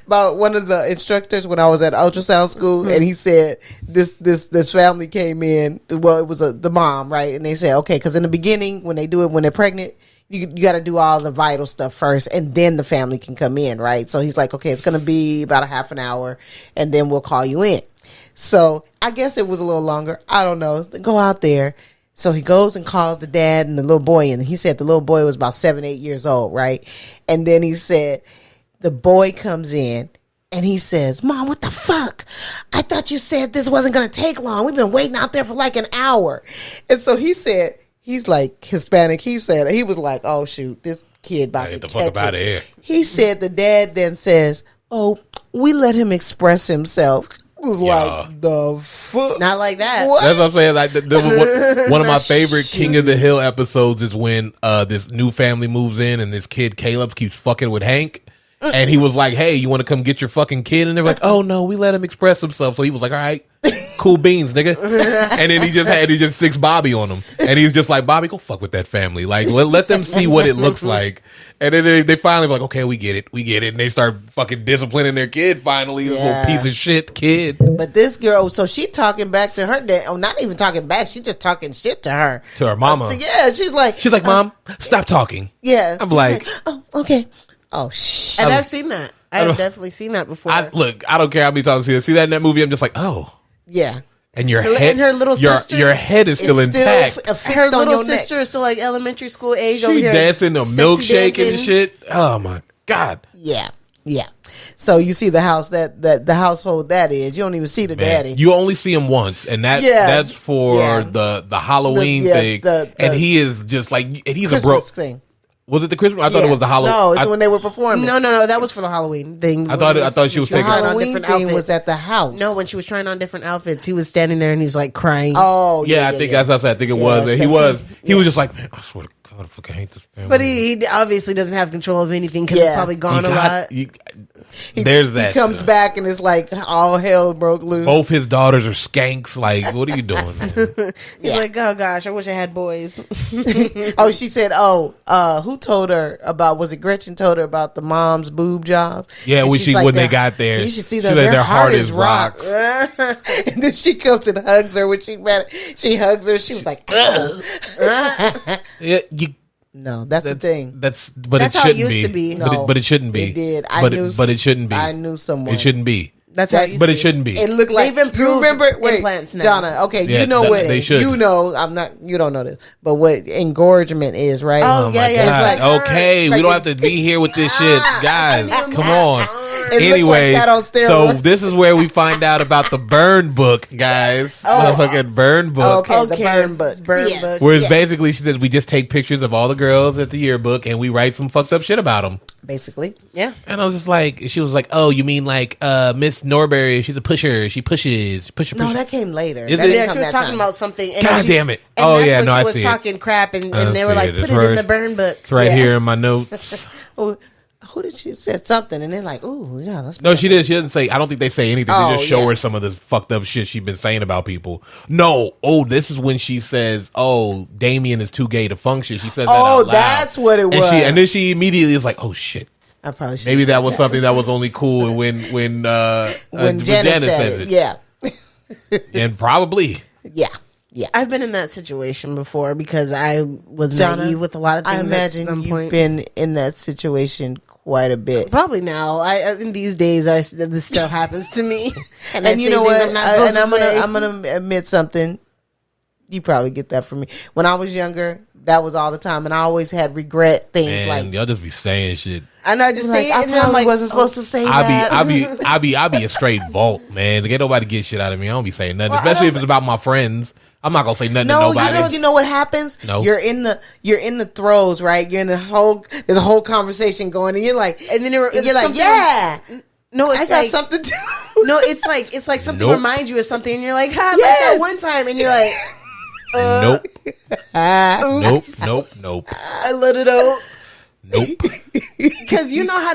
about one of the instructors when I was at ultrasound school, and he said this family came in. Well, it was the mom, right? And they said, okay, because in the beginning when they do it when they're pregnant, you got to do all the vital stuff first, and then the family can come in, right? So he's like, okay, it's going to be about a half an hour, and then we'll call you in. So I guess it was a little longer. I don't know. Go out there. So he goes and calls the dad and the little boy in. He said the little boy was about 7, 8 years old, right? And then he said the boy comes in and he says, Mom, what the fuck? I thought you said this wasn't going to take long. We've been waiting out there for like an hour. And so he said, he's like Hispanic. He said, he was like, oh shoot, this kid about to Get the catch fuck up out it. of here. He said the dad then says, oh, we let him express himself. I was like, the fuck? Not like that. What? That's what I'm saying. Like, one of my favorite King of the Hill episodes is when this new family moves in and this kid Caleb keeps fucking with Hank. And he was like, hey, you want to come get your fucking kid? And they're like, oh, no, we let him express himself. So he was like, all right, cool beans, nigga. And then he just six Bobby on him. And he's just like, Bobby, go fuck with that family. Like, let them see what it looks like. And then they finally be like, okay, we get it. And they start fucking disciplining their kid finally, this little piece of shit kid. But this girl, so she talking back to her dad. Oh, not even talking back. She just talking shit to her. To her mama. She's like, Mom, stop talking. yeah. I'm like, oh, okay. Oh, shit. And I've seen that. I've definitely seen that before. I don't care how many times I see that in that movie. I'm just like, oh. Yeah. And your And head, her little sister your head is still It's intact. fixed her on little your neck. sister is still like elementary school age over She here. dancing a sexy milkshake and dancing. shit. Oh my god. Yeah. Yeah. So you see the house that the household that is. You don't even see the Man, daddy. you only see him once, and that's for the Halloween thing. And he is just like, and he's Christmas a broke. thing. Was it the Christmas? I thought it was the Halloween. No, it's when they were performing. No, that was for the Halloween thing. I thought she was The taking Halloween thing was at the house. No, when she was trying on different outfits, he was standing there and he's like crying. Oh, Yeah, I think that's what I said. I think it Yeah, was. And he was just like, man, I swear to I fucking hate this family. But he obviously doesn't have control of anything because he's probably gone a lot. There's that. He comes back and it's like all hell broke loose. Both his daughters are skanks. Like, what are you doing, man? He's like, oh gosh, I wish I had boys. She said, who told her about, was it Gretchen told her about the mom's boob job? Yeah, when they got there. You should see that their heart is rocks. And then she comes and hugs her when she hugs her. She was like, oh. Yeah, no, that's the thing. But that's it how it shouldn't used to be. No, but it shouldn't be. It did. But it shouldn't be. I knew someone. It shouldn't be. That's how it used But to it shouldn't be. It looked like, they've improved you remember, wait, implants now. Jonna, okay, Yeah, you know what, they should. you know, you don't know this, but what engorgement is, right? Oh, my yeah, God. it's like okay, like we don't have to be here with this shit, guys. Come on. It Anyway, looked like that on so steroids. this is where we find out about the burn book, guys. The fucking burn book. Okay, the burn book. Book. Where it's basically, she says, we just take pictures of all the girls at the yearbook and we write some fucked up shit about them. Basically. Yeah. And I was just like, she was like, oh, you mean like Miss Norbury? She's a pusher. She pushes. No, that came later. Is That it? didn't Yeah, come she was that talking time. about something. And God she's- damn it. And Oh, that's yeah, when no, she I was see it. talking crap, and I they were see like, it. put It's it right- in the burn book. It's right Yeah. here in my notes. Oh, who did she said something? And they're like, "Ooh, yeah, let's." No, she didn't. She doesn't say. I don't think they say anything. They Oh, just show yeah. her some of this fucked up shit she's been saying about people. No. Oh, this is when she says, "Oh, Damien is too gay to function." She says that Oh, out loud. that's what it was. And then she immediately is like, "Oh shit." I probably should. Maybe that was something that was only cool when Janice said it. Yeah, and probably. yeah. I've been in that situation before because I was Jonna, naive with a lot of things. I imagine at some you've point. been in that situation quite a bit. Probably now. In these days, this still happens to me. And I you say know things what? I'm not supposed to say. I'm gonna admit something. You probably get that from me. When I was younger, that was all the time, and I always had regret things Man, like. y'all just be saying shit. And I just Like, say it, I and then I'm probably like, wasn't supposed to say that. I be a straight vault, man. Get nobody get shit out of me. I don't be saying nothing, Well, especially if it's about my friends. I'm not gonna say nothing to No, nobody. you know what happens? No. You're in the throes, right? You're in there's a whole conversation going, and you're like, and then you're like, something- yeah, no, it's I got like something to. no, it's like something Nope. reminds you of something, and you're like, ha, like Yes. that one time, and you're like, Nope. I let it out. Nope. Because you know how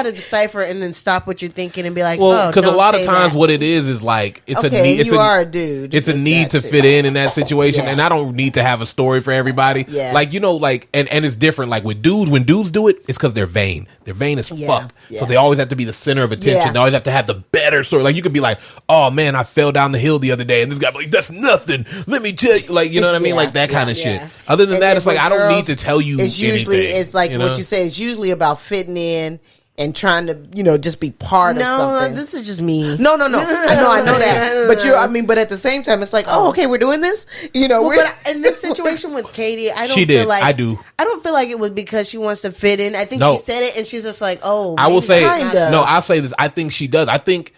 to decipher and then stop what you're thinking and be like, Well, oh, because a don't lot of say times that. what it is like it's Okay, a need. It's you a, are a dude. It's a It's need that to too. fit in that situation, Yeah. and I don't need to have a story for everybody. Yeah. Like and it's different. Like with dudes, when dudes do it, it's because they're vain. They're vain as Yeah, fuck. yeah. So they always have to be the center of attention. Yeah. They always have to have the better story. Like you could be like, oh man, I fell down the hill the other day, and this guy be like, that's nothing. Let me tell you, like you know what I mean, Yeah, like that kind of yeah. shit. Other than And that, then it's like with I don't need girls, to tell you. It's usually anything, it's like you what know? you say. It's usually about fitting in and trying to just be part of no, something. this is just me. No. I know that. But at the same time, it's like, oh, okay, we're doing this. Well, We're but in this situation with Katie, I don't She did. feel like I do. I don't feel like it was because she wants to fit in. I think No. she said it and she's just like, oh, I will maybe say that's Kinda. not- no. I'll say this. I think she does. I think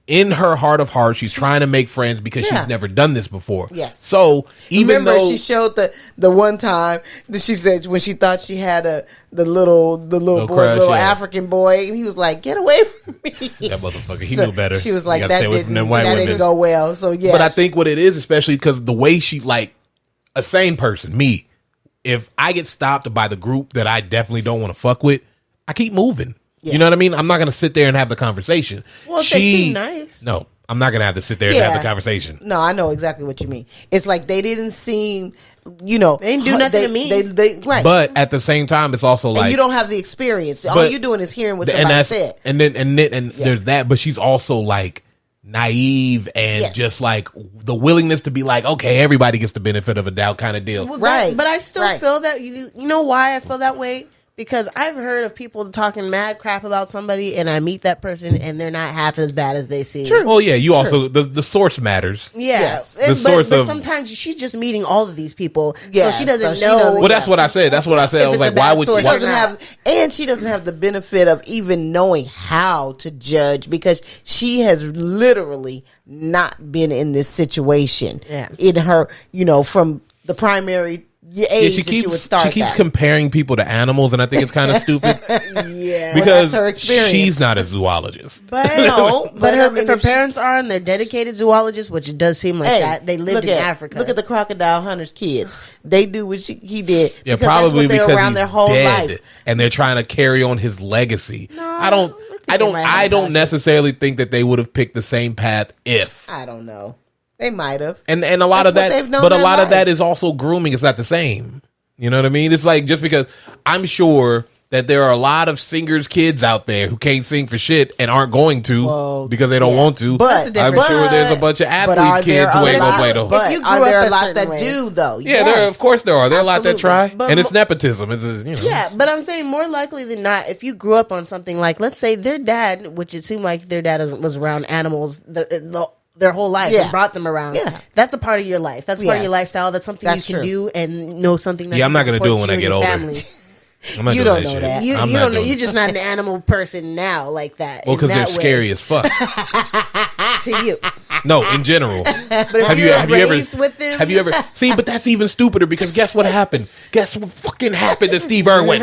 in her heart of hearts, she's trying to make friends because Yeah. she's never done this before. Yes. So even Remember, though she showed the one time that she said when she thought she had the little boy, crush, little yeah. African boy, and he was like, "Get away from me!" that motherfucker, he So knew better. She was You like, gotta "That stay away from them white didn't women. go well." So yeah, But I think what it is, especially because the way she like a sane person, me, if I get stopped by the group that I definitely don't want to fuck with, I keep moving. Yeah. You know what I mean? I'm not gonna sit there and have the conversation. Well, if they seem nice. No, I'm not gonna have to sit there and have the conversation. No, I know exactly what you mean. It's like they didn't seem, they didn't do nothing to me. They right. But at the same time, it's also like and you don't have the experience. All But- you're doing is hearing what and somebody that's said. and there's that, but she's also like naive and Yes. just like the willingness to be like, okay, everybody gets the benefit of a doubt kind of deal. Well, Right, but I still right. feel that you know why I feel that way? Because I've heard of people talking mad crap about somebody, and I meet that person, and they're not half as bad as they seem. True. Well, yeah, you also the source matters. Yeah, Yes. And- The source but of- sometimes she's just meeting all of these people, Yeah, so she doesn't so she know. doesn't- Well, that's what I said. That's what I said. I If was it's like, a why bad would source, She why, doesn't have, and she doesn't have the benefit of even knowing how to judge because she has literally not been in this situation. Yeah. In her, from the primary, age that you would start. She keeps that. comparing people to animals, and I think it's kind of stupid. Yeah, because her experience. She's not a zoologist. But if her parents are and they're dedicated zoologists, which it does seem like that, they lived in Africa. Look at the crocodile hunter's kids. They do what he did. Yeah, because probably that's what they're because around he's their whole dead, life, and they're trying to carry on his legacy. No, I don't necessarily think that they would have picked the same path if. I don't know. They might have. And a lot of that, but a lot of that is also grooming. It's not the same. You know what I mean? It's like, just because I'm sure that there are a lot of singers' kids out there who can't sing for shit and aren't going to because they don't want to. But I'm sure there's a bunch of athlete kids who ain't gonna play though. But are there a lot that do though? Yeah, of course there are. There are a lot that try, but and it's nepotism. It's Yeah, but I'm saying more likely than not, if you grew up on something like, let's say their dad, which it seemed like their dad was around animals their whole life and brought them around. Yeah. That's a part of your life. That's part of your lifestyle. That's something you can do and know something that I'm not going to do it when I get older. You don't know that. You don't know. You're just not an animal person now like that. Well, because they're scary as fuck. To you. No, in general. But have you ever with them? Have you ever see? But that's even stupider because guess what happened? Guess what fucking happened to Steve Irwin?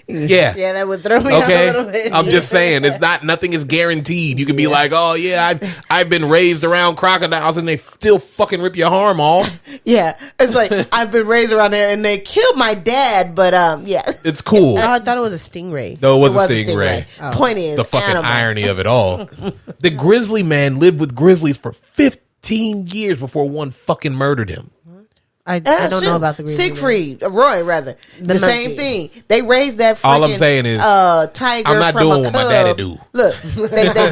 Yeah, that would throw me off a little bit. I'm just saying, nothing is guaranteed. You can be like, oh yeah, I've been raised around crocodiles and they still fucking rip your arm off. Yeah, it's like I've been raised around there and they killed my dad, but it's cool. I thought it was a stingray. No, it was a stingray. Oh. Point is, the fucking irony of it all. The grizzly man lived with grizzlies for 15 years before one fucking murdered him. I don't know about the grizzly Seyfried, Roy, rather. The same thing. They raised that freaking, all I'm saying is, tiger I'm not from doing a what cub. my daddy do. Look,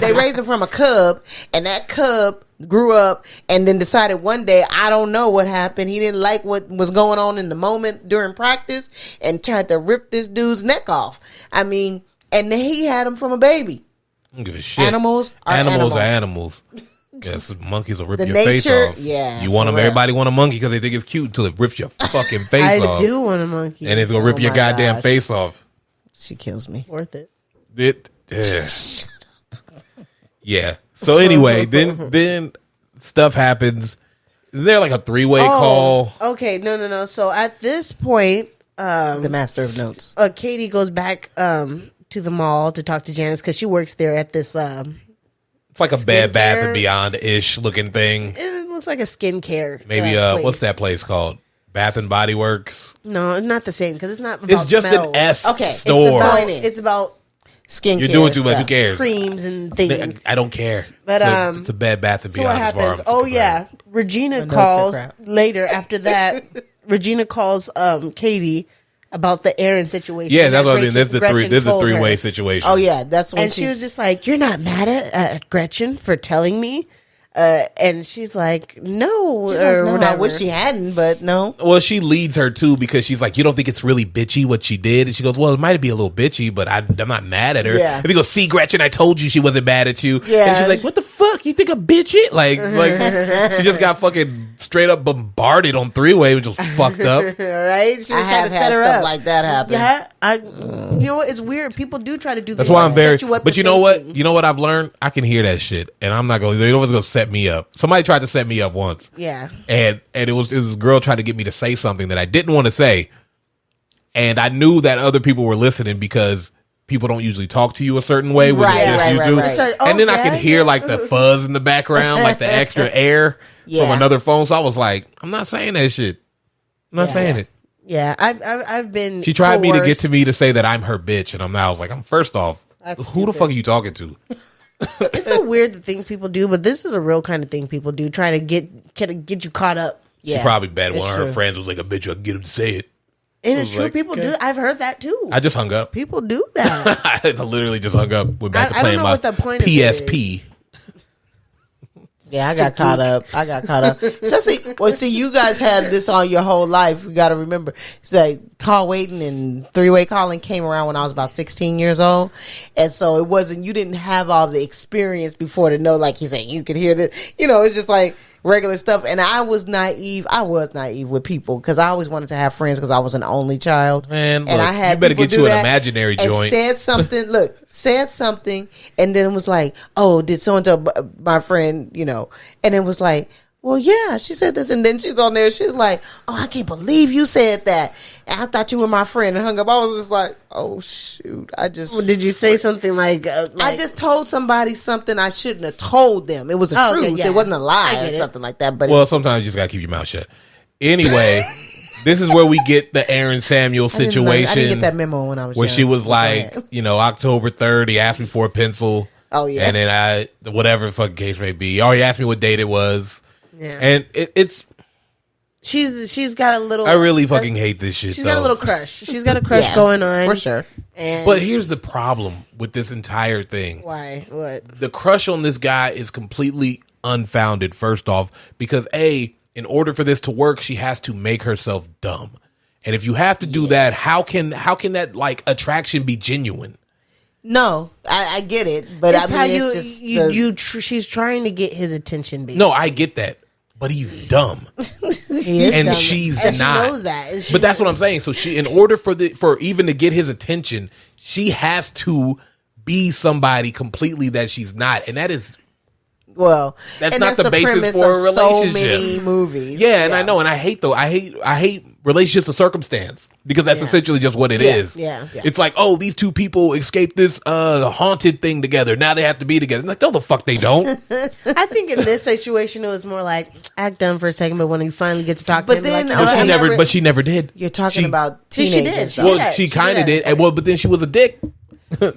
they raised him from a cub, and that cub grew up and then decided one day, I don't know what happened. He didn't like what was going on in the moment during practice and tried to rip this dude's neck off. I mean, and he had him from a baby. I don't give a shit. Animals are animals. Yes, monkeys will rip the your nature, face off. Yeah, you want them. Everybody want a monkey because they think it's cute until it rips your fucking face off. I do want a monkey, and it's gonna rip your goddamn face off. She kills me. Worth it. Shut up. Yeah. So anyway, then stuff happens. Is there like a 3-way call? Okay, no. So at this point, the master of notes. Katie goes back to the mall to talk to Janice because she works there at this. It's like a Bed Bath and Beyond ish looking thing. It looks like a skincare. Maybe what's that place called? Bath and Body Works. No, not the same because it's not. It's just smell. an S okay, store. It's about skincare. You're doing too much. Who cares? Creams and things. I don't care. But it's a Bed Bath and Beyond. So what happens? Oh yeah, Regina calls later. After that, Regina calls Katie about the Aaron situation. Yeah, that's what I mean. This is a 3-way situation. Oh yeah, that's when she was just like, "You're not mad at Gretchen for telling me." And she's like, no, she's or like, no, whatever. I wish she hadn't, but no. Well, she leads her too because she's like, you don't think it's really bitchy what she did? And she goes, well, it might be a little bitchy, but I'm not mad at her. Yeah. If you go, see, Gretchen, I told you she wasn't mad at you. Yeah. And she's like, what the fuck? You think I'm bitchy? Like she just got fucking straight up bombarded on 3-way, which was fucked up. Right? She was trying to set her up like that happen. Yeah, you know what? It's weird. People do try to do That's this. why I'm very. But you know what? Thing. You know what I've learned? I can hear that shit, and I'm not going. You know what's going to set me up? Somebody tried to set me up once. Yeah. And it was this girl trying to get me to say something that I didn't want to say, and I knew that other people were listening because people don't usually talk to you a certain way when it's just you two. Right. And then I could hear like the fuzz in the background, like the extra air from another phone. So I was like, I'm not saying that shit. I'm not saying it. Yeah, I've been. She tried me to get to me to say that I'm her bitch, and I was like, I'm first off, who the fuck are you talking to? It's so weird the things people do, but this is a real kind of thing people do, try to get you caught up. Yeah, she probably bet one of her friends was like, I bet you I can get him to say it. And it's true, people do. I've heard that too. I just hung up. People do that. I literally just hung up. Went back to playing my PSP. Yeah, I got caught up. Especially, you guys had this on your whole life. You got to remember, it's like call waiting and 3-way calling came around when I was about 16 years old, and so it wasn't. You didn't have all the experience before to know. Like he said, you could hear this. It's just like regular stuff. And I was naive. With people because I always wanted to have friends because I was an only child. Man, and I had you better get you an imaginary and joint. Said something, and then it was like, oh, did so and so, my friend, and it was like, well, yeah, she said this, and then she's on there. She's like, "Oh, I can't believe you said that. And I thought you were my friend," and hung up. I was just like, "Oh shoot!" Well, did you say something like I just told somebody something I shouldn't have told them. It was a truth. Okay, yeah. It wasn't a lie or something like that. But well, sometimes you just gotta keep your mouth shut. Anyway, this is where we get the Aaron Samuel situation. I didn't get that memo when I was where young. she was like, October 3rd, he asked me for a pencil. Oh yeah, and then whatever the fucking case may be, or he asked me what date it was. Yeah, and it's. She's got a little. I really fucking hate this shit. She's got a little crush. She's got a crush going on for sure. But here's the problem with this entire thing. Why? What? The crush on this guy is completely unfounded. First off, because in order for this to work, she has to make herself dumb, and if you have to do that, how can that like attraction be genuine? No, I get it, but it's I mean, how it's just she's trying to get his attention. Baby. No, I get that. But he's dumb, and dumb. She's and not. She knows that, but that's what I'm saying. So in order for even to get his attention, she has to be somebody completely that she's not, and that is that's not the basis for a relationship. So many movies, and I know, and I hate relationships of circumstance because that's essentially just what it is. Yeah, it's like, oh, these two people escaped this haunted thing together. Now they have to be together. Like, no, the fuck they don't. I think in this situation it was more like act dumb for a second, but when you finally get to talk to him, then but she never did. You're talking about teenagers. She did. She kind of did. Well, but then she was a dick.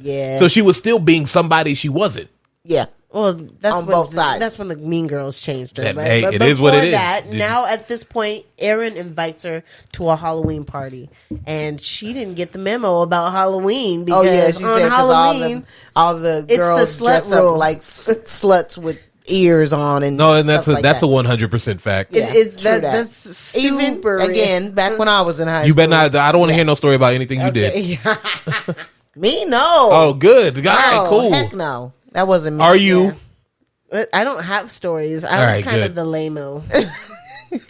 Yeah. So she was still being somebody she wasn't. Yeah. Well, that's on both sides. That's when the Mean Girls changed her. But it is what it is. Now at this point, Aaron invites her to a Halloween party, and she didn't get the memo about Halloween because she on said Halloween, all the girls dress up like sluts with ears on and that's like that's a 100% fact. Yeah, that's super again back when I was in high school. You better not. I don't want to hear no story about anything you did. Me, no. Oh, good. All right, cool. Heck no. That wasn't me. Are you? Yeah. I don't have stories. I was kind of the lame-o.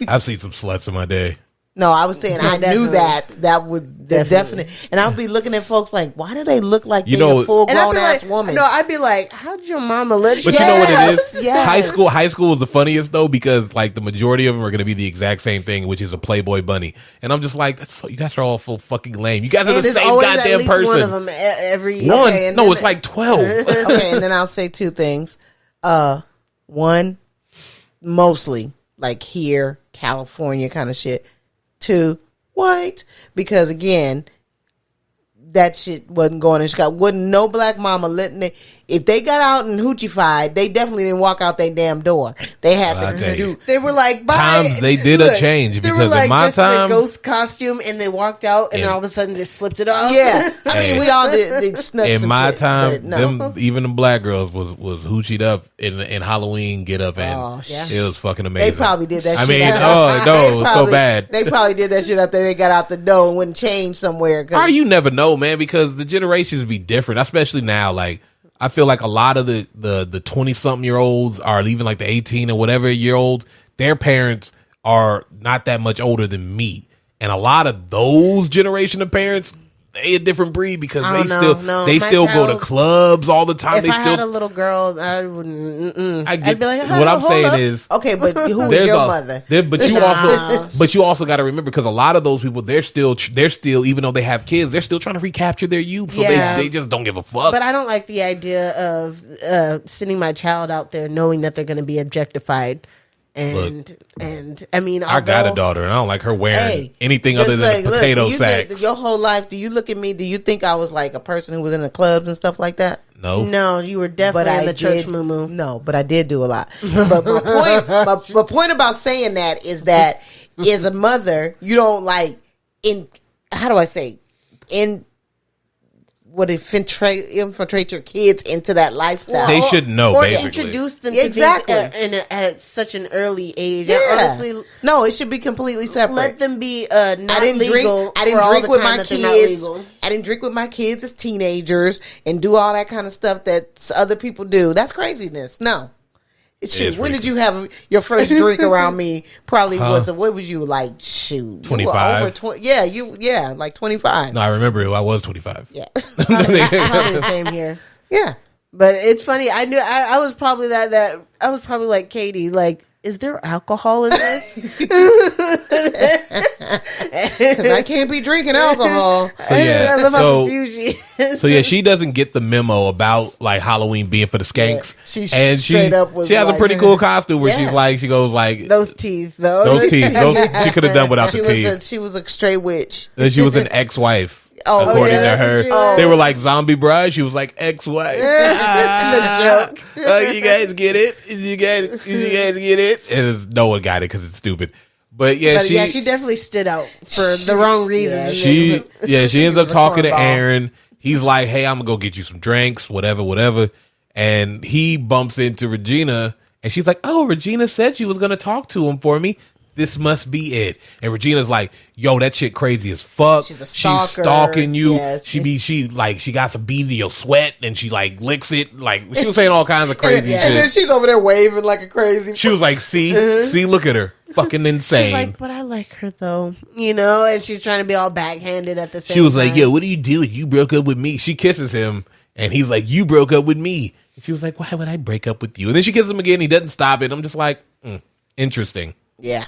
I've seen some sluts in my day. No, I was saying I knew that was the definite. And I'll be looking at folks like, why do they look like they're a full-grown ass woman? No, I'd be like, how did your mama let you? But you know what it is? Yes. High school is the funniest though, because like the majority of them are going to be the exact same thing, which is a Playboy bunny. And I'm just like, you guys are all full fucking lame. You guys are the same goddamn person. One of them every one. Okay, no, it's like 12. Okay, and then I'll say two things. One, mostly like here, California kind of shit. Two, white, because again, that shit wasn't going in Chicago. Wasn't no black mama letting it. If they got out and hoochie-fied, they definitely didn't walk out their damn door. They had to do. They were like, bye. Times they did a change because like, in my just time, in a ghost costume, and they walked out, and then all of a sudden just slipped it off. Yeah, I mean, we all did snuck in some my shit, time, no. even the black girls was hoochied up in Halloween get up, and it was fucking amazing. They probably did that. I shit mean, out no, it was so bad. They probably did that shit out there. They got out the door and wouldn't change somewhere. You never know, man, because the generations be different, especially now. Like, I feel like a lot of the 20-something-year-olds are even like the 18 or whatever year old. Their parents are not that much older than me, and a lot of those generation of parents, they a different breed because they still go to clubs all the time. If I had a little girl, I wouldn't. I'd be like, what I'm saying is, okay, but who is your mother? But you also got to remember, because a lot of those people, they're still even though they have kids, they're still trying to recapture their youth. So they just don't give a fuck. But I don't like the idea of sending my child out there knowing that they're going to be objectified. And I mean, I got a daughter, and I don't like her wearing anything other than a potato sack. Your whole life, do you look at me? Do you think I was like a person who was in the clubs and stuff like that? No, you were definitely in the church moo-moo. No, but I did do a lot. But my point about saying that is that as a mother, you don't infiltrate your kids into that lifestyle. They should know, or basically. Introduce them to things at such an early age. Yeah. Honestly, no, it should be completely separate. Let them be not legal. I didn't drink with my kids. I didn't drink with my kids as teenagers and do all that kind of stuff that other people do. That's craziness. No. Shoot, when did you have your first drink around me? Probably what was you like? Shoot, 25. Like 25. No, I remember I was 25. Yeah, probably the same here. Yeah, but it's funny. I knew I was probably that I was probably like Katie. Like is there alcohol in this? Because I can't be drinking alcohol. So yeah, I love how confused she is. so yeah, she doesn't get the memo about like Halloween being for the skanks. Yeah, and straight up was she has like, a pretty cool costume where Yeah. she goes like Those teeth, though. those teeth. She could have done without the teeth. She was a straight witch. And she was an ex-wife. Oh, according yeah, to her, she was. they were like zombie bride. She was like ex-wife. The joke. You guys get it? You guys get it? And no one got it because it's stupid. But yeah, But she definitely stood out for the wrong reason. she ends up was a talking to cornball. Aaron. He's like, "Hey, I'm gonna go get you some drinks, whatever." And he bumps into Regina, and she's like, "Oh, Regina said she was gonna talk to him for me. This must be it." And Regina's like, "Yo, that shit crazy as fuck. She's a stalker. She's stalking you. Yes. She got some bead in your sweat, and she like licks it. Like she was saying all kinds of crazy And then shit. she's over there waving like a crazy. She was like, see, look at her, fucking insane." She's like, but I like her though, and she's trying to be all backhanded at the same time. She was like, "Yo, what are you doing? You broke up with me." She kisses him, and he's like, "You broke up with me." And she was like, "Why would I break up with you?" And then she kisses him again. He doesn't stop it. I'm just like, interesting. Yeah.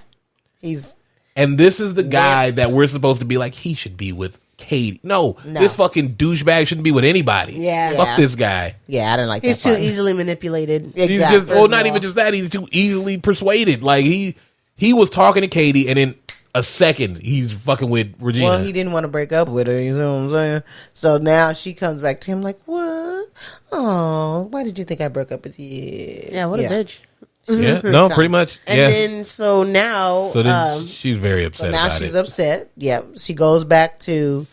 And this is the guy that we're supposed to be like, he should be with Katie. No, this fucking douchebag shouldn't be with anybody. Yeah. Fuck this guy. Yeah, I didn't like He's that too part. easily manipulated. Exactly. He's just, well, First not of even all. just that. He's too easily persuaded. Like he was talking to Katie, and in a second, he's fucking with Regina. Well, he didn't want to break up with her. You know what I'm saying? So now she comes back to him like, "What? Oh, why did you think I broke up with you?" Yeah, what a bitch. Yeah, no, pretty much. And Yeah. then so now, So then she's very upset So now about she's it. upset. Yep. She goes back to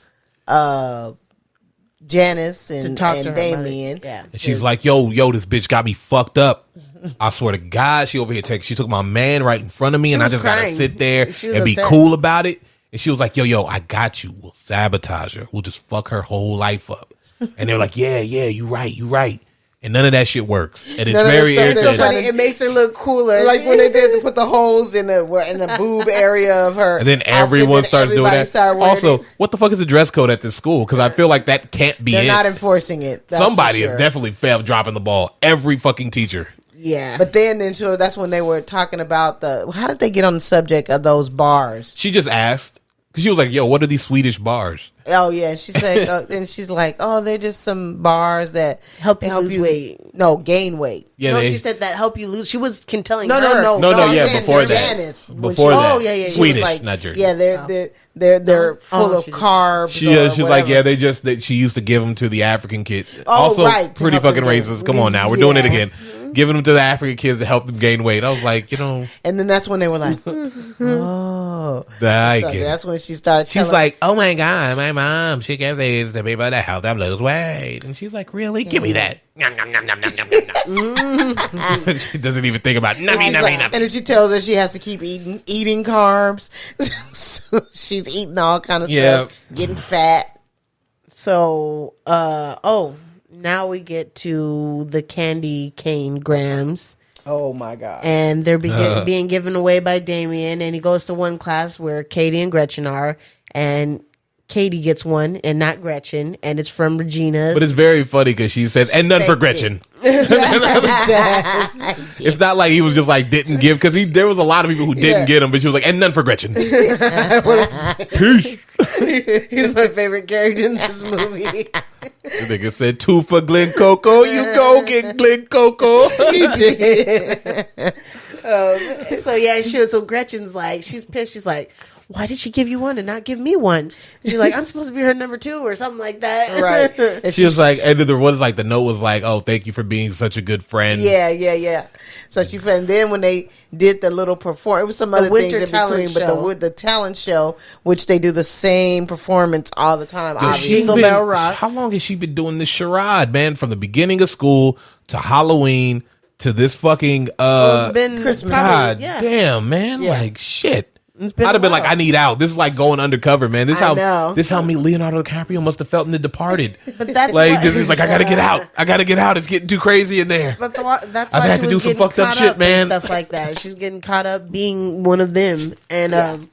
Janice and talk to her Damien. mother. Yeah. And she's like, yo, this bitch got me fucked up. I swear to God, she over here she took my man right in front of me, and I was just crying. gotta sit there She was and be upset. cool about it. And she was like, yo, I got you. We'll sabotage her. We'll just fuck her whole life up. And they're like, yeah, you right. And none of that shit works. And it's None of very the stuff It's so Trying funny. to- It makes her look cooler. Like when they did to put the holes in the boob area of her. And then outfit, everyone then starts doing everybody that. started wearing Also, it. what the fuck is the dress code at this school? Because I feel like that can't be They're it. not enforcing it. That's Somebody for is sure. definitely failed dropping the ball. Every fucking teacher. Yeah. But then so that's when they were talking about how did they get on the subject of those bars? She just asked. Because she was like, yo, what are these Swedish bars? Oh yeah, and she said, and she's like, oh, they're just some bars that Help you lose weight. No, gain weight. Yeah, no, they- she said that help you lose. She was telling No, her. no, No, I'm yeah, saying before to that. Janice, when Before she- that. Oh, yeah. she was Swedish, not Jersey. Yeah, they're full Oh, of she didn't. carbs. She's or like, whatever. yeah, she used to give them to the African kids. Oh, Also, right, to pretty help them fucking gain- racist. Come on now, we're doing it Yeah. again. Giving them to the African kids to help them gain weight. I was like, And then that's when they were like, oh, I so get it. that's when she started. She's like, oh my God, my mom, she gives these to people to help them lose weight. And she's like, really? Give me that. Nom, nom, nom, nom, nom, nom, nom. She doesn't even think about nummy, and nummy, nummy. then she tells her she has to keep eating carbs. So she's eating all kind of Yeah. stuff, getting fat. So, now we get to the candy cane grams. Oh my god! And they're being given away by Damien, and he goes to one class where Katie and Gretchen are, and Katie gets one and not Gretchen, and it's from Regina. But it's very funny because she says, and none for Thank Gretchen. I did. It's not like he was just like didn't give, because there was a lot of people who didn't get him, but she was like, and none for Gretchen. Peace. He's my favorite character in this movie. The nigga said 2 for Glen Coco. You go get Glen Coco. So Gretchen's like, she's pissed. She's like, why did she give you one and not give me one? She's like, I'm supposed to be her number 2 or something like that. Right. And She was like, and there was like, the note was like, oh, thank you for being such a good friend. Yeah. So and then when they did the little perform, it was some other things winter in talent between, but the talent show, which they do the same performance all the time. Yo, Obviously, Jingle Bell Rock. How long has she been doing this charade, man? From the beginning of school to Halloween to this fucking Well, it's been Christmas. God yeah. damn, man. Yeah. Like shit. It's been I'd have been a while. like, I need out. This is like going undercover, man. This I know. how me Leonardo DiCaprio must have felt in The Departed. But that's like why- just, he's like, I gotta get out. I gotta get out. It's getting too crazy in there. But that's I've why had she to was do some getting fucked up caught shit, and man. stuff like that. She's getting caught up being one of them. And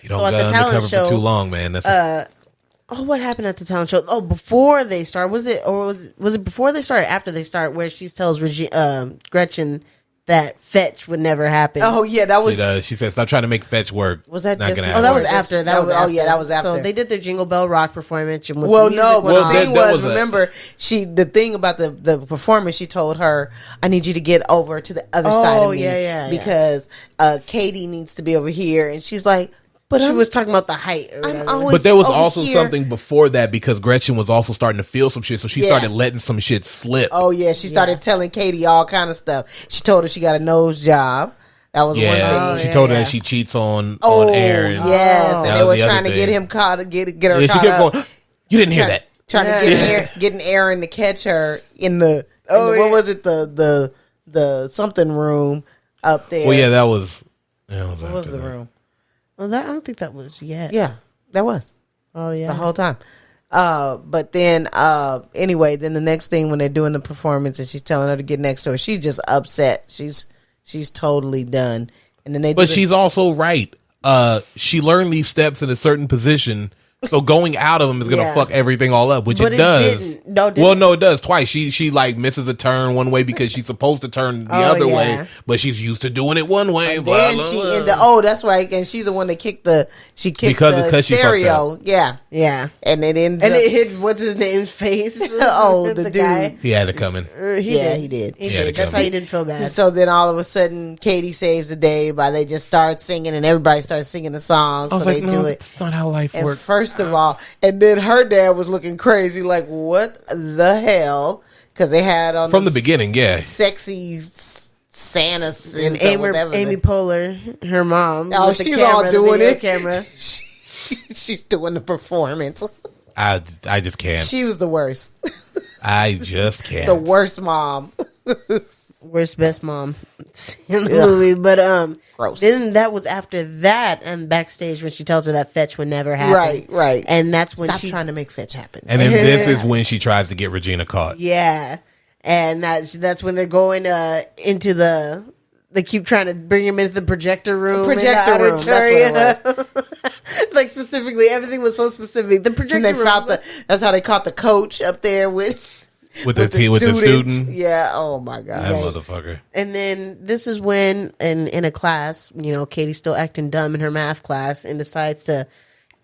You don't So at go the talent undercover show, for too long, man. That's what happened at the talent show? Oh, before they start, was it before they start? Or after they start, where she tells Gretchen that fetch would never happen. Oh yeah, that was. She said, "Stop trying to make fetch work." Was that not just? gonna Oh, happen. that was after. That was after. Oh yeah, that was after. So they did their Jingle Bell Rock performance. And Well, no. well, The thing that was, was remember, the thing about the performance. She told her, "I need you to get over to the other side of me, because Katie needs to be over here." And she's like, "But she was talking about the height." Or I'm whatever. always But there was over also here. something before that because Gretchen was also starting to feel some shit, so she started letting some shit slip. Oh yeah, she started telling Katie all kind of stuff. She told her she got a nose job. That was one thing. She told her that she cheats on Aaron. Yes, and they were the trying to other get thing. him caught, get her She caught kept up. going, "You didn't hear that." Trying to getting Aaron to catch her in the what was it, the something room up there. Well, yeah, that was. What was the room? Well, I don't think that was yet. Yeah, that was. Oh yeah, the whole time. But then anyway, then the next thing when they're doing the performance and she's telling her to get next to her, she's just upset. She's totally done. And then But she's also right. She learned these steps in a certain position, so going out of them is gonna fuck everything all up, which but it does. Didn't. No, well, no, it does twice. She like misses a turn one way because she's supposed to turn the other way, but she's used to doing it one way. And then that's right, and she's the one that kicked the stereo. Yeah. And it ended up, it hit what's his name's face. the dude. Guy. He had it coming. He did. That's how you didn't feel bad. So then all of a sudden, Katie saves the day by they just start singing, and everybody starts singing the song. So they do it. That's not how life works. First of all, and then her dad was looking crazy, like, what the hell? Because they had on from the beginning, sexy Santa and Amy Poehler, her mom. Oh, she's all doing it. Camera. She's doing the performance. I just can't. She was the worst. I just can't. The worst mom. Worst best mom in the movie. But gross. Then that was after that and backstage when she tells her that fetch would never happen. Right. And that's when Stop trying to make fetch happen. And then this is when she tries to get Regina caught. Yeah. And that's when they're going into they keep trying to bring him into the projector room. That's what it was. Like specifically, everything was so specific. The projector and they room. found that's how they caught the coach up there with the student. Yeah. Oh my god. That motherfucker. And then this is when in a class, Katie's still acting dumb in her math class and decides to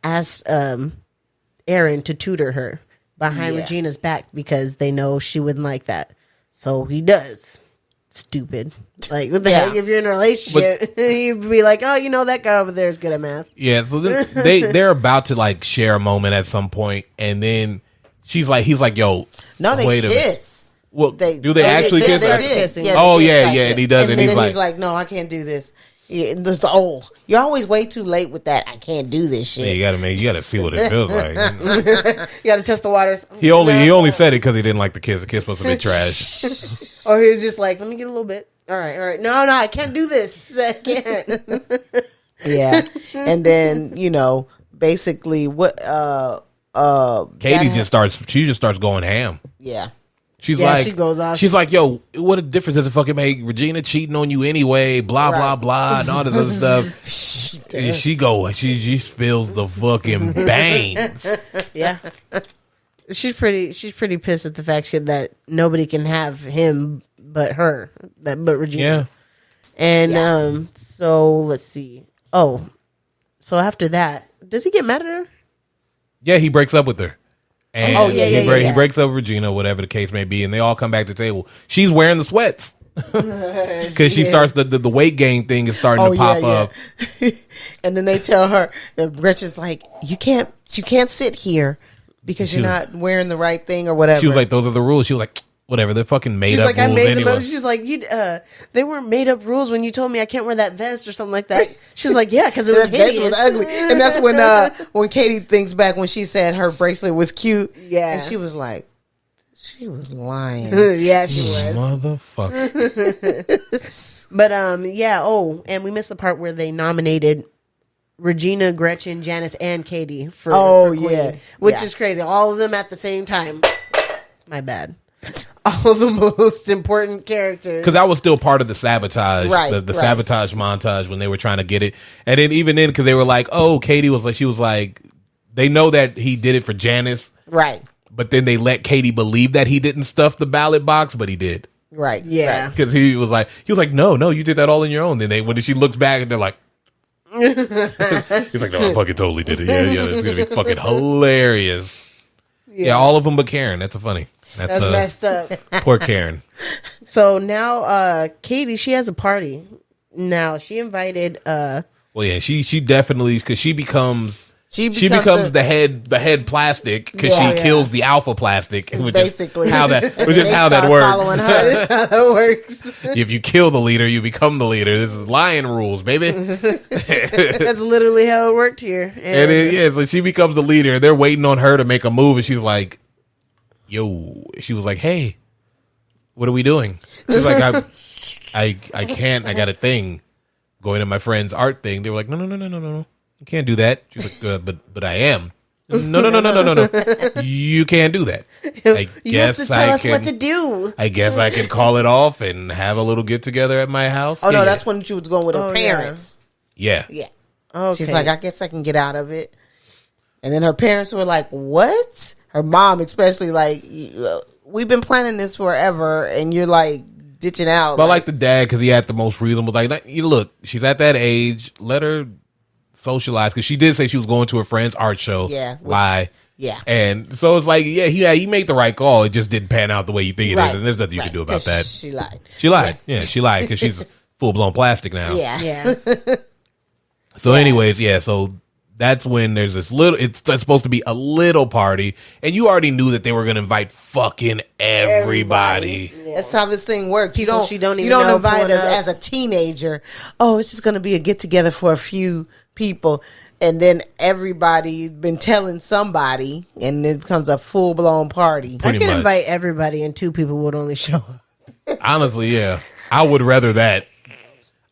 ask Aaron to tutor her behind Regina's back because they know she wouldn't like that. So he does. Stupid. Like, what the heck? If you're in a relationship, you'd be like, oh, that guy over there is good at math. Yeah, so then they're about to like share a moment at some point, and then he's like, yo, no, they wait kiss. Well, do they actually kiss? They did. Yeah, and he does, and he's like, no, I can't do this. Yeah, you're always way too late with that. I can't do this shit. Yeah, you gotta see what it feels like. You gotta test the waters. He only said it because he didn't like the kiss. The kiss must have been trash. Or he was just like, let me get a little bit. All right. No, I can't do this. I can't. Yeah, and then basically what Katie just starts going ham. Yeah. She's like, she goes off. She's like, yo, what a difference does it fucking make? Regina cheating on you anyway, blah, blah, blah, and all this other stuff. And she spills the fucking bangs. Yeah. She's pretty pissed at the fact that nobody can have him but her, but Regina. Yeah. And so let's see. Oh, so after that, does he get mad at her? Yeah, he breaks up with her. And he breaks up with Regina, whatever the case may be, and they all come back to the table. She's wearing the sweats because she starts the weight gain thing is starting to pop up. And then they tell her, Gretchen's like, you can't sit here because you're not wearing the right thing or whatever. She was like, those are the rules. She was like, whatever, they're fucking made up rules anyway. She's like, they weren't made up rules when you told me I can't wear that vest or something like that. She's like, yeah, because it was hideous. It was ugly. And that's when Katie thinks back when she said her bracelet was cute. Yeah. And she was like, she was lying. Yeah, she was. Motherfucker. But, and we missed the part where they nominated Regina, Gretchen, Janice, and Katie for Queen, which is crazy. All of them at the same time. My bad. All the most important characters, because that was still part of the sabotage, the sabotage montage when they were trying to get it, and then even then because they were like, oh, Katie was like, they know that he did it for Janice, right? But then they let Katie believe that he didn't stuff the ballot box, but he did. Right. Yeah. Because he was like, no, you did that all on your own. Then when she looks back and they're like, he's like, no, I fucking totally did it. Yeah, it's gonna be fucking hilarious. Yeah, all of them but Karen. That's funny. That's messed up. Poor Karen. So now, Katie, she has a party. Now she invited. Well, yeah, she definitely, because she becomes the head plastic because she kills the alpha plastic, which basically is how that works. Following her. That's how it works. If you kill the leader, you become the leader. This is lion rules, baby. That's literally how it worked here. And so she becomes the leader. They're waiting on her to make a move, and she's like, "Yo," she was like, "Hey, what are we doing?" She's like, "I can't. I got a thing going to my friend's art thing." They were like, "No. You can't do that." She's like, but I am. No. You can't do that. I you guess have to tell us what to do. I guess I can call it off and have a little get together at my house. Oh, no, that's when she was going with her parents. Yeah. Yeah. Okay. She's like, I guess I can get out of it. And then her parents were like, what? Her mom especially, like, we've been planning this forever, and you're like ditching out. But like the dad, because he had the most reasonable, like, you look, she's at that age, let her socialize, because she did say she was going to her friend's art show. Yeah. Lie. Yeah. And so it's like, he made the right call. It just didn't pan out the way you think it is, and there's nothing you can do about that. She lied. She lied. Yeah, she lied because she's full-blown plastic now. Yeah. So anyways, so that's when there's this it's supposed to be a little party, and you already knew that they were going to invite fucking everybody. Yeah. That's how this thing works. You don't even invite her as a teenager. Oh, it's just going to be a get together for a few people, and then everybody's been telling somebody, and it becomes a full blown party. I can invite everybody, and 2 people would only show up. Honestly, yeah, I would rather that.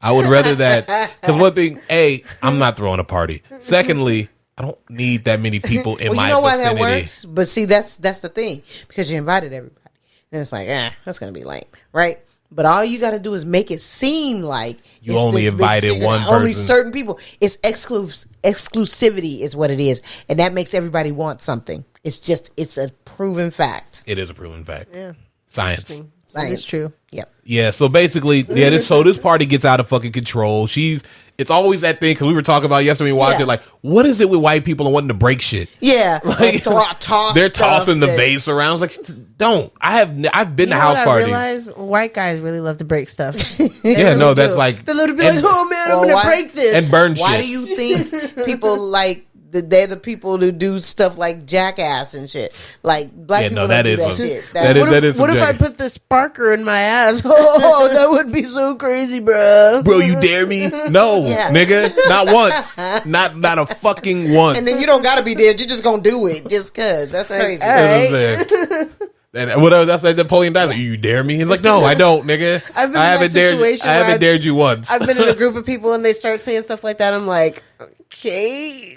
Because one thing, A, I'm not throwing a party. Secondly, I don't need that many people in my vicinity. You know why that works? But see, that's the thing, because you invited everybody. And it's like, that's going to be lame, right? But all you got to do is make it seem like you only invited one person. Only certain people. It's exclusivity is what it is. And that makes everybody want something. It's a proven fact. It is a proven fact. Yeah. Science. It's true. Yep. Yeah, so basically, this party gets out of fucking control. It's always that thing, because we were talking about yesterday when we watched it, like, what is it with white people and wanting to break shit? Yeah. Like, they're tossing the vase around. It's like, don't. I've been to house parties. I realize white guys really love to break stuff. That's like, they love to be like, oh man, I'm gonna break this and burn shit. Why do you think people like they're the people who do stuff like Jackass and shit? Like, black people don't do that shit. What if I put the sparker in my ass? Oh, that would be so crazy, bro. Bro, you dare me? No, nigga, not once, not a fucking once. And then you don't gotta be dead. You're just gonna do it just cause. That's crazy. All right. And whatever, that's like Napoleon Dynamite. You dare me? He's like, no, I don't, nigga. I haven't dared you once. I've been in a group of people and they start saying stuff like that. I'm like, okay,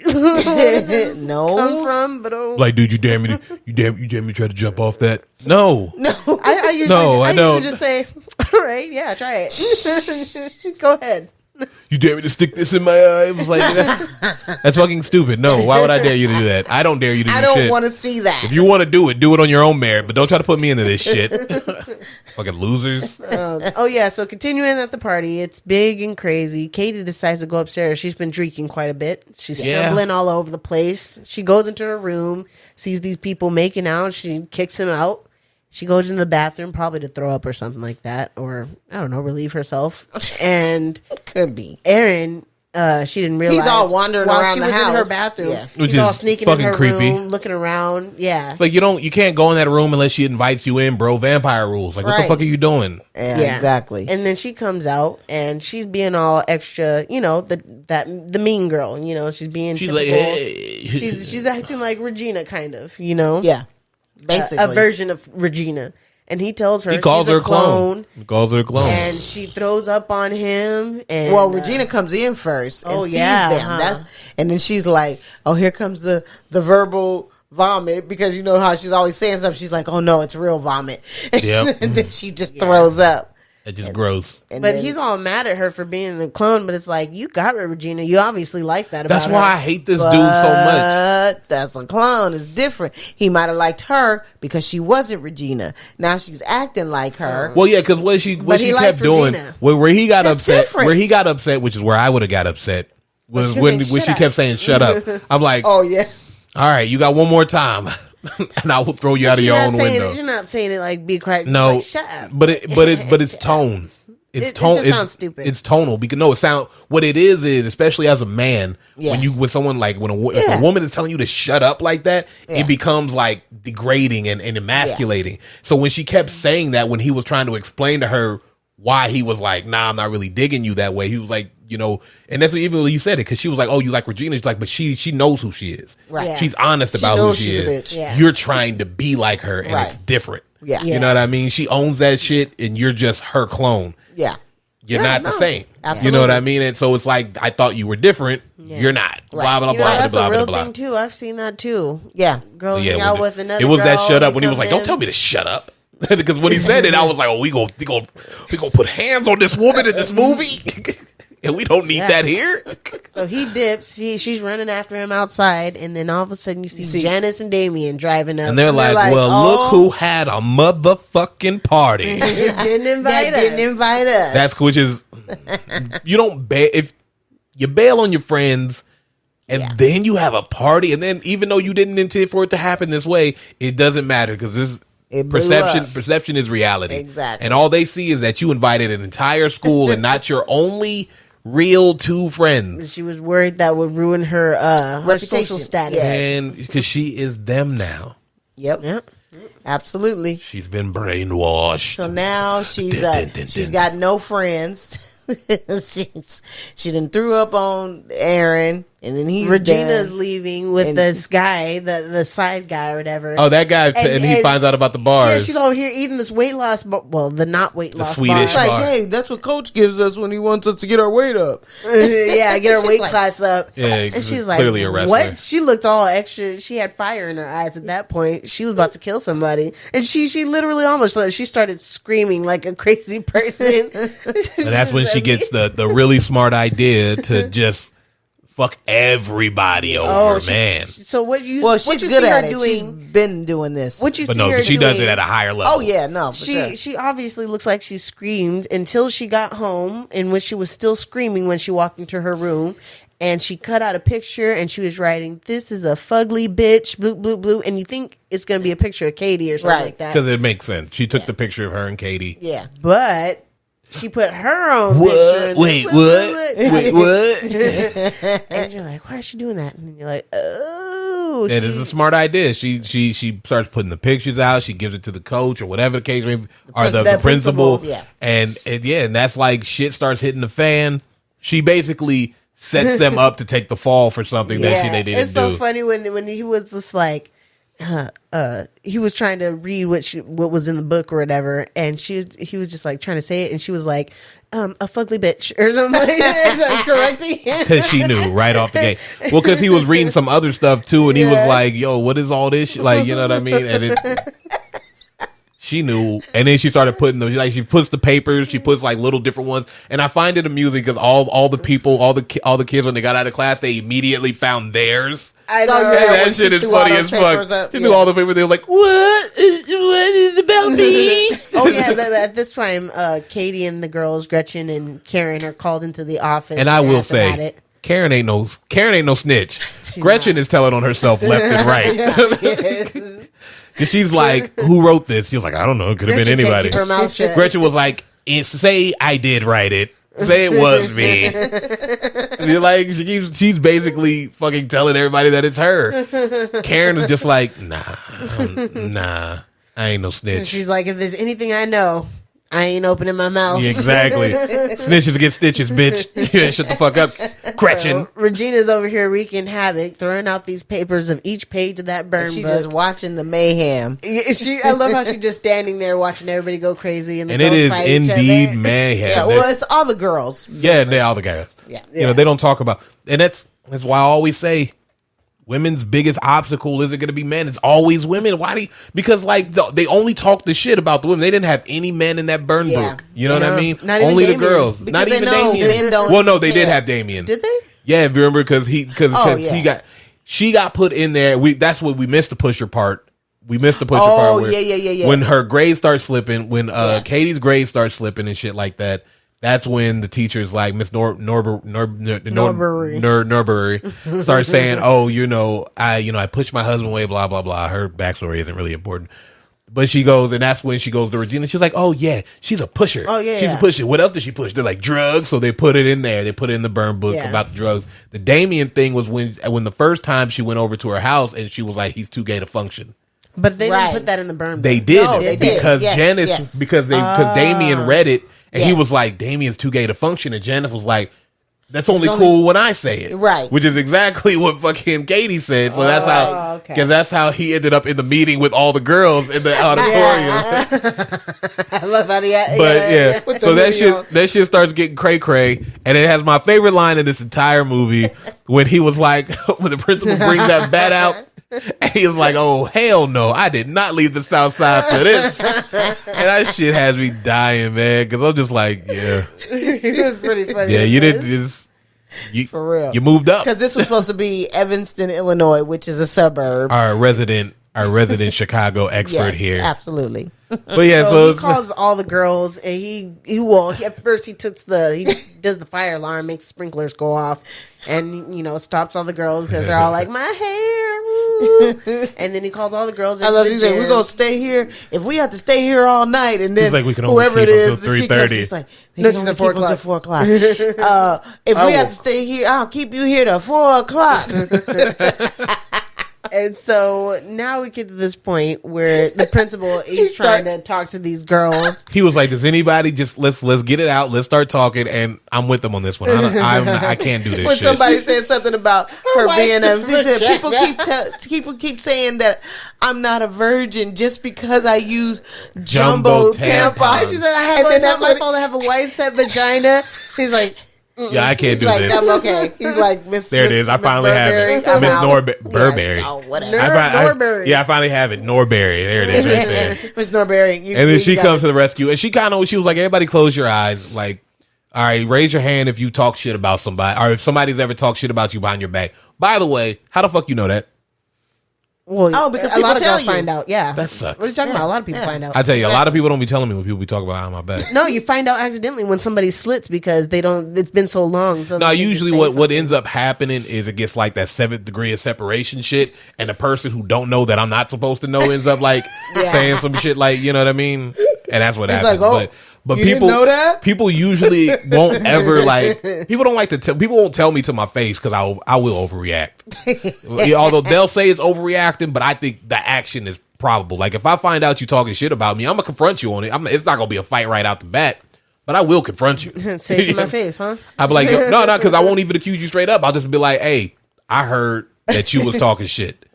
no. Come from, but like, dude, you dare me to try to jump off that? No. I usually just say, all right, yeah, try it. Go ahead. You dare me to stick this in my eye? It was like, that's fucking stupid. No, why would I dare you to do that? I don't dare you to do shit. I don't want to see that. If you want to do it on your own merit, but don't try to put me into this shit. Fucking losers. So continuing at the party, it's big and crazy. Katie decides to go upstairs. She's been drinking quite a bit. She's stumbling all over the place. She goes into her room, sees these people making out. She kicks him out. She goes into the bathroom, probably to throw up or something like that, or I don't know, relieve herself. And could be Aaron. She didn't realize he's all wandering around the house. While she was in her bathroom, which he's is all sneaking fucking in her creepy. room, looking around. Yeah, it's like you can't go in that room unless she invites you in, bro. Vampire rules. Like, what the fuck are you doing? Yeah, exactly. And then she comes out and she's being all extra, the mean girl. She's being typical. Like, hey. she's acting like Regina, kind of. Yeah, basically a version of Regina. And he tells her he calls she's her a clone. He calls her a clone. And she throws up on him. And Regina comes in first and sees them. And then she's like, oh, here comes the verbal vomit, because you know how she's always saying something. She's like, oh no, it's real vomit. Yep. And then she just throws up. It's just gross. But he's all mad at her for being a clone. But it's like, you got it, Regina. You obviously like that about That's why I hate this dude so much. That's a clone. It's different. He might have liked her because she wasn't Regina. Now she's acting like her. Well, yeah, because what she kept doing, where he got upset, which is where I would have got upset, was when she kept saying "shut up." I'm like, oh yeah, all right, you got one more time. And I will throw you out of your own window. You're not saying it like be quiet. No, like, shut up. But it's tone. It just sounds stupid. It's tonal because what it is especially as a man when you with someone like if a woman is telling you to shut up like that, it becomes like degrading and emasculating. So when she kept saying that, when he was trying to explain to her why he was like, nah, I'm not really digging you that way. He was like, and that's what even when you said it, because she was like, oh, you like Regina? She's like, but she knows who she is. Right. Yeah. She's honest about who she is. Yeah. You're trying to be like her, and it's different. Yeah. You know what I mean? She owns that shit, and you're just her clone. Yeah. You're not the same. Absolutely. You know what I mean? And so it's like, I thought you were different. Yeah. You're not. Right. Blah, blah, blah, that's blah, a real blah, thing, too. I've seen that, too. Yeah. Girls hang out with another girl. It was that shut up when he was like, in. don't tell me to shut up. Because when he said it, I was like, oh, we gonna put hands on this woman in this movie? And we don't need that here. So he dips. She's running after him outside, and then all of a sudden you see Janice and Damien driving up. And they're like, well, look who had a motherfucking party. Didn't invite us. That's which is, you don't bail if you bail on your friends, and then you have a party, and then even though you didn't intend for it to happen this way, it doesn't matter because this. Perception is reality. Exactly. And all they see is that you invited an entire school and not your only real two friends. She was worried that would ruin her social status. Yes. And because she is them now. Yep. Absolutely. She's been brainwashed. So now she's got no friends. she done threw up on Aaron, and then Regina's leaving with this guy, the side guy or whatever. Oh, that guy, and he finds out about the bars. Yeah, she's over here eating this weight loss, the not weight loss Swedish bar. It's like, hey, that's what Coach gives us when he wants us to get our weight up. Get our weight class up. Yeah, and she's like, clearly a wrestler. What? She looked all extra. She had fire in her eyes at that point. She was about to kill somebody, and she literally almost she started screaming like a crazy person. And that's when she gets the really smart idea to just fuck everybody over, man. So she's good at it. She's been doing this. But she does it at a higher level. Oh yeah, no. She obviously looks like she screamed until she got home, in which she was still screaming when she walked into her room. And she cut out a picture, and she was writing, "This is a fugly bitch, blue, blue, blue." And you think it's going to be a picture of Katie or something like that. Because it makes sense. She took the picture of her and Katie. Yeah. But she put her own picture. Wait, what? And you're like, why is she doing that? And then you're like, oh. It is a smart idea. She starts putting the pictures out. She gives it to the coach or whatever the case may be, or the principal. Yeah. And that's like shit starts hitting the fan. She basically sets them up to take the fall for something that they didn't do. It's so funny when he was just like, he was trying to read what was in the book or whatever, and he was just like trying to say it, and she was like, a fugly bitch or something like that, like correcting him. Because she knew right off the gate. Well, because he was reading some other stuff too, and he was like, yo, what is all this? Like, you know what I mean? And she knew, and then she started putting them. Like, she puts the papers, she puts like little different ones, and I find it amusing because all the people, all the kids when they got out of class, they immediately found theirs. I know. That shit is funny as fuck. She knew all the papers. They were like, "What is about me?" Oh yeah. At this time, Katie and the girls, Gretchen and Karen, are called into the office. And I will say, Karen ain't no snitch. Gretchen is telling on herself left and right. Because she's like, who wrote this? She was like, I don't know. It could have been anybody. Gretchen was like, say I did write it. Say it was me. You're like, she's basically fucking telling everybody that it's her. Karen is just like, nah, I ain't no snitch. And she's like, if there's anything I know, I ain't opening my mouth. Yeah, exactly. Snitches get stitches, bitch. Yeah, shut the fuck up, Gretchen. Regina's over here wreaking havoc, throwing out these papers of each page of that burn book. She's just watching the mayhem. I love how she's just standing there watching everybody go crazy. And it is indeed mayhem. Yeah, well, it's all the girls. Yeah, they're all the guys. Yeah. You know, they don't talk about, and that's why I always say, women's biggest obstacle isn't going to be men. It's always women. Why do you, because like they only talk the shit about the women. They didn't have any men in that burn book. You know what I mean? Not only even the girls. Because not they even know Damien. men don't Well, no, they did care. have Damien. Did they? Yeah, remember because she got put in there. That's what we missed the pusher part. We missed the pusher part. Where, yeah. When her grades start slipping, when Katie's grades start slipping and shit like that. That's when the teacher's like Miss Norbury starts saying, "Oh, I pushed my husband away, blah blah blah." Her backstory isn't really important, but she goes, and that's when she goes to Regina. She's like, "Oh yeah, she's a pusher. Oh yeah, she's a pusher. What else did she push? They're like drugs, so they put it in there. They put it in the burn book about the drugs. The Damien thing was when the first time she went over to her house and she was like, he's too gay to function. But they didn't put that in the burn book. They did. No, they did. Because Yes, Janice, yes. because Damien read it. And he Yes. was like, Damien's too gay to function. And Janice was like, that's only cool when I say it. Right. Which is exactly what fucking Katie said. So that's how, because that's how he ended up in the meeting with all the girls in the auditorium. I love how But so that shit starts getting cray cray. And it has my favorite line in this entire movie when he was like, when the principal brings that bat out. And he was like, "Oh hell no! I did not leave the South Side for this." And that shit has me dying, man. Because I'm just like, yeah, it was pretty funny. yeah. You didn't just for real. You moved up. Because this was supposed to be Evanston, Illinois, which is a suburb. Our resident Chicago expert here. Absolutely. But yeah, so he calls all the girls, and he at first he does the fire alarm, makes sprinklers go off, and stops all the girls because they're all like, my hair. And then he calls all the girls. I love. He said, "We're gonna stay here. If we have to stay here all night, and then like, we can only whoever keep it is, until she comes, 3:30. she's like, No, she's at 4 o'clock. Until 4 o'clock. If we have to stay here, I'll keep you here till 4 o'clock." And so now we get to this point where the principal is trying to talk to these girls. He was like, "Does anybody just let's get it out? Let's start talking." And I'm with them on this one. I can't do this When shit. somebody said something about her being she said, suffragette. people keep saying that I'm not a virgin just because I use jumbo tampons. She said, "That's my fault. I have a white set vagina." She's like, Yeah, I can't do like, this. I'm okay. He's like, Miss. There it is. I finally have it. I'm Miss out. Burberry. Yeah, whatever. Norberry. Yeah, I finally have it. Norberry. There it is right there. Miss Norberry. And then she comes to the rescue, and she was like, "Everybody close your eyes. Like, all right, raise your hand if you talk shit about somebody, or if somebody's ever talked shit about you behind your back. By the way, how the fuck you know that?" Well, because a lot of people girls tell you. find out. Yeah, That sucks. What are you talking about? A lot of people find out. I tell you, a lot of people don't be telling me when people be talking about my back. No, you find out accidentally when somebody slits because they don't. It's been so long. So No, they usually just say what something. ends up happening is it gets like that 7th degree of separation shit, and the person who don't know that I'm not supposed to know ends up like saying some shit like, you know what I mean? And that's what happens. like, but you people didn't know that? People usually won't ever like. People don't like to tell. People won't tell me to my face because I will overreact. Although they'll say it's overreacting, but I think the action is probable. Like if I find out you talking shit about me, I'm gonna confront you on it. It's not gonna be a fight right out the bat. But I will confront you. Say it to my face, huh? I'll be like, no, because I won't even accuse you straight up. I'll just be like, hey, I heard that you was talking shit.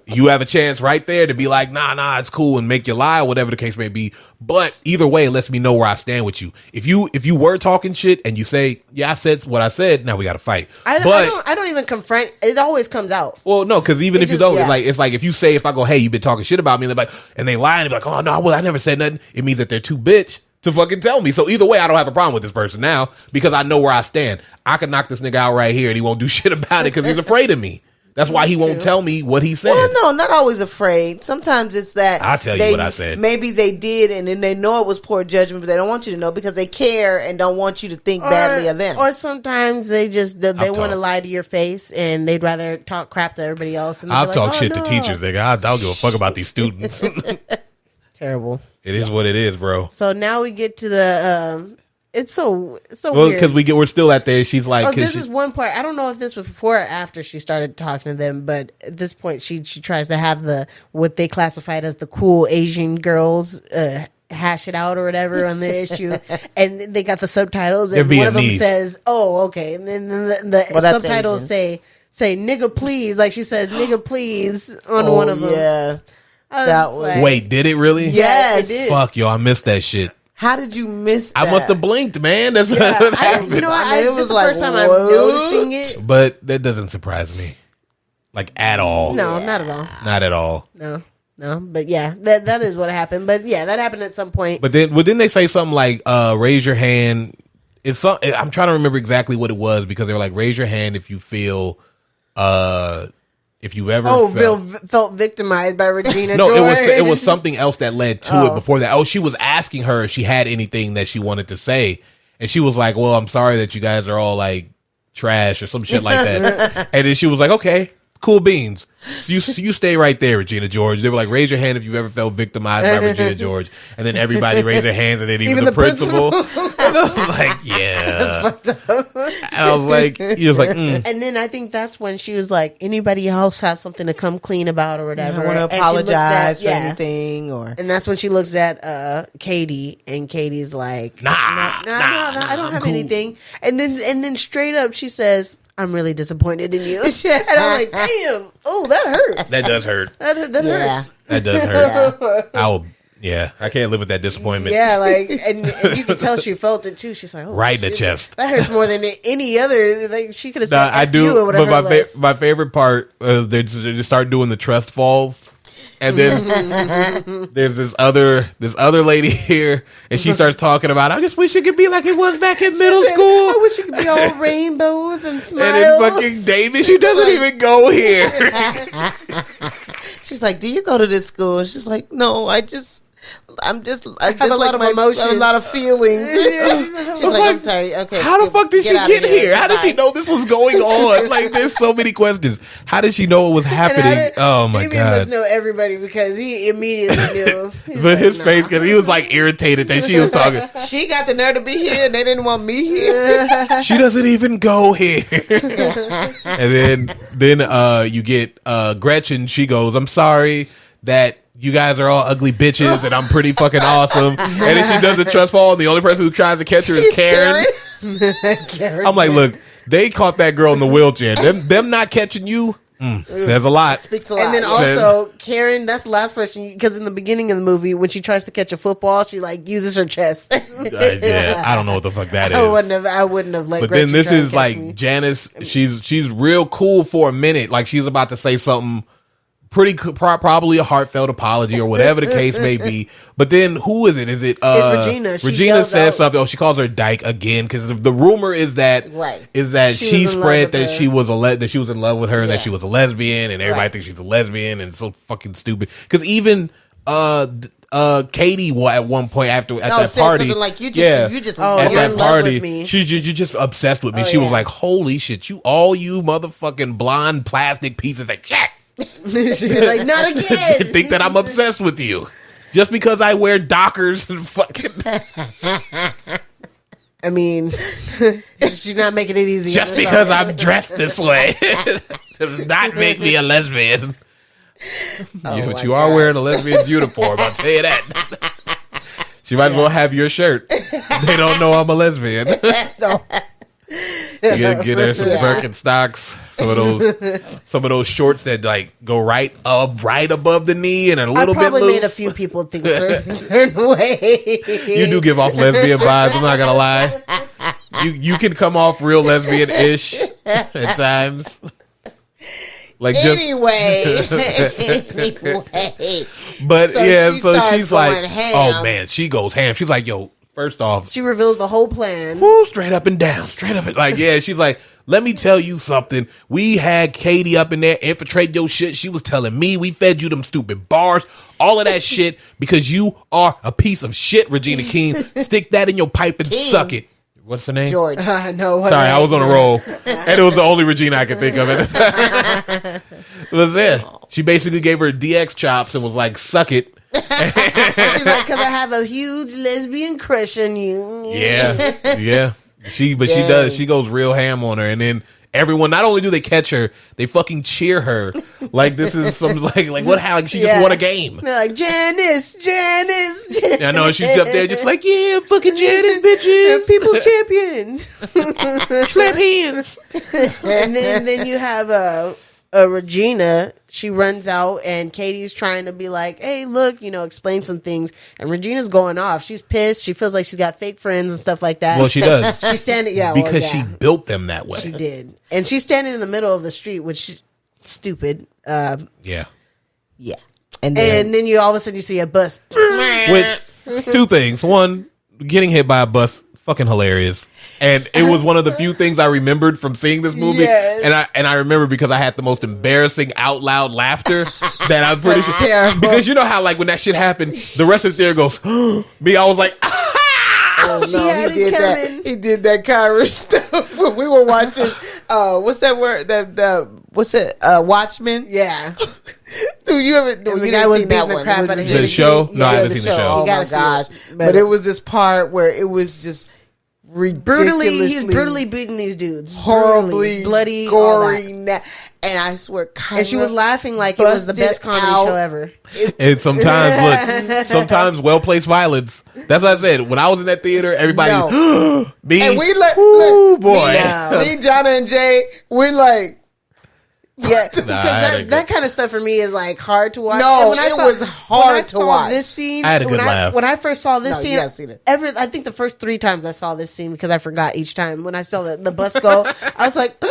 You have a chance right there to be like, nah, it's cool, and make you lie, or whatever the case may be. But either way, it lets me know where I stand with you. If you were talking shit and you say, yeah, I said what I said, now we got to fight. I don't even confront. It always comes out. Well, no, because even if you don't, it's like if you say, if I go, hey, you've been talking shit about me, and they lie and they're like, oh no, well, I never said nothing. It means that they're too bitch to fucking tell me. So either way, I don't have a problem with this person now because I know where I stand. I can knock this nigga out right here and he won't do shit about it because he's afraid of me. That's why he won't tell me what he said. Well, no, not always afraid. Sometimes it's that I'll tell you what I said. Maybe they did, and then they know it was poor judgment, but they don't want you to know because they care and don't want you to think badly of them. Or sometimes they just they want to lie to your face and they'd rather talk crap to everybody else. And I'll talk shit to teachers, nigga. I don't give a fuck about these students. Terrible. It is what it is, bro. So now we get to the. It's so well, weird because we're still at there. She's like, this is one part. I don't know if this was before or after she started talking to them, but at this point, she tries to have what they classified as the cool Asian girls hash it out or whatever on the issue, and they got the subtitles, and one of them says, "Oh, okay," and then the subtitles say "nigga please," like she says "nigga please" on one of them. Yeah, that was like, wait, did it really? Yes, it did. Fuck yo, I missed that shit. How did you miss that? I must have blinked, man. That's what happened. It was this is the like, first time I'm what? noticing it. But that doesn't surprise me. like at all. No, not at all. Not at all. No. But yeah, that is what happened. But yeah, that happened at some point. But didn't they say something like, raise your hand? I'm trying to remember exactly what it was, because they were like, raise your hand if you feel, if you ever felt victimized by Regina No, George. it was something else that led to it before that. She was asking her if she had anything that she wanted to say, and she was like, well, I'm sorry that you guys are all like trash or some shit like that. And then she was like, okay, cool beans. So you stay right there, Regina George. They were like, raise your hand if you ever felt victimized by Regina George. And then everybody raised their hands, and then even the principal. And I was like, yeah. That's fucked up. And I was like, he was like, And then I think that's when she was like, anybody else have something to come clean about or whatever. I want to apologize for anything. And that's when she looks at Katie, and Katie's like, nah, I don't have anything. And then straight up she says, I'm really disappointed in you. And I'm like, damn. Oh, that hurts. That does hurt. That hurts. That does hurt. I can't live with that disappointment. Yeah, like, and you can tell she felt it too. She's like, oh, right in the chest. That hurts more than any other. Like, she could have said, I do. you or whatever. But my favorite part, they just start doing the trust falls. And then there's this other lady here, and she starts talking about, I just wish it could be like it was back in middle school. I wish it could be all rainbows and smiles. And then fucking David, she doesn't even go here. She's like, do you go to this school? She's like, no, I have a lot of emotions, a lot of feelings. She's like, I'm sorry. Okay, how the fuck did she get here? How did she know this was going on? Like, there's so many questions. How did she know it was happening? Oh my god! God! Must know everybody, because he immediately knew. But his face, because he was like irritated that she was talking. She got the nerve to be here, and they didn't want me here. She doesn't even go here. And then you get Gretchen. She goes, I'm sorry that you guys are all ugly bitches, and I'm pretty fucking awesome. And then she does the trust fall, and the only person who tries to catch her is Karen. I'm like, look, they caught that girl in the wheelchair. Them not catching you says a lot. Speaks a lot. And then also, Karen, that's the last person, because in the beginning of the movie, when she tries to catch a football, she like uses her chest. Yeah, I don't know what the fuck that is. I wouldn't have let. But Gretchen then this is like me. Janice. She's real cool for a minute. Like, she's about to say something probably a heartfelt apology or whatever the case may be. But then who is it? Is it it's Regina? Regina says something. Oh, she calls her dyke again, because the rumor is that she spread that she was that she was in love with her, and that she was a lesbian, and everybody thinks she's a lesbian, and it's so fucking stupid. Because even Katie at one point at that party, like, you just at that party, with me. you're just obsessed with me. She was like, holy shit, you motherfucking blonde plastic pieces of shit. She's like, not again. Think that I'm obsessed with you just because I wear Dockers and fucking. I mean, she's not making it easy. Just because I'm dressed this way does not make me a lesbian. But you are wearing a lesbian's uniform, I'll tell you that. She might as well have your shirt. They don't know I'm a lesbian. Get her some Birkenstocks, some of those shorts that like go right above the knee and a little bit loose. Probably made a few people think a certain way. You do give off lesbian vibes, I'm not gonna lie. You can come off real lesbian-ish at times. Like anyway. But so she's like, ham. Oh man, she goes ham. She's like, yo, first off, she reveals the whole plan. Woo, straight up and down. Like, yeah, she's like, let me tell you something. We had Katie up in there infiltrate your shit. She was telling me we fed you them stupid bars, all of that shit, because you are a piece of shit, Regina King. Stick that in your pipe and suck it. What's her name? George. No, sorry, I was on a roll, and it was the only Regina I could think of. It was there. She basically gave her DX chops and was like, "Suck it." She's like, "Cause I have a huge lesbian crush on you." Yeah. She does. She goes real ham on her, and then everyone, not only do they catch her, they fucking cheer her like this is some like what? How like she just won a game? They're like, Janice. I know, she's up there just like, yeah, fucking Janice, bitches, people's champion, slap hands. And then you have a Regina. She runs out, and Katie's trying to be like, hey, look, explain some things. And Regina's going off. She's pissed. She feels like she's got fake friends and stuff like that. Well, she does. She's standing, because she built them that way. She did. And she's standing in the middle of the street, which stupid. Yeah. Yeah. And then you all of a sudden you see a bus. Which, two things. One, getting hit by a bus, fucking hilarious. And it was one of the few things I remembered from seeing this movie. Yes. And I remember because I had the most embarrassing out loud laughter that I'm pretty sure. Terrible. Because you know how like when that shit happened, the rest of the theater goes, me, I was like, oh no, he did that. He did that Kyra stuff when we were watching. What's that word? What's it? Watchmen. Yeah. Dude, you ever? No, you didn't see that one. The show? No, I haven't seen the show. Oh my gosh! But it was this part where it was just ridiculously, he's brutally beating these dudes, horribly, bloody, gory, and I swear, Kyra, and she was laughing like it was the best comedy show ever. And sometimes well placed violence. That's what I said. When I was in that theater, everybody, me, and we like, boy, me, Jonna, and Jay, we like. Yeah, because that kind of stuff for me is like hard to watch. No, it was hard to watch. This scene, I had a good laugh. When I first saw this scene, it. I think the first 3 times I saw this scene because I forgot each time. When I saw the bus go, I was like,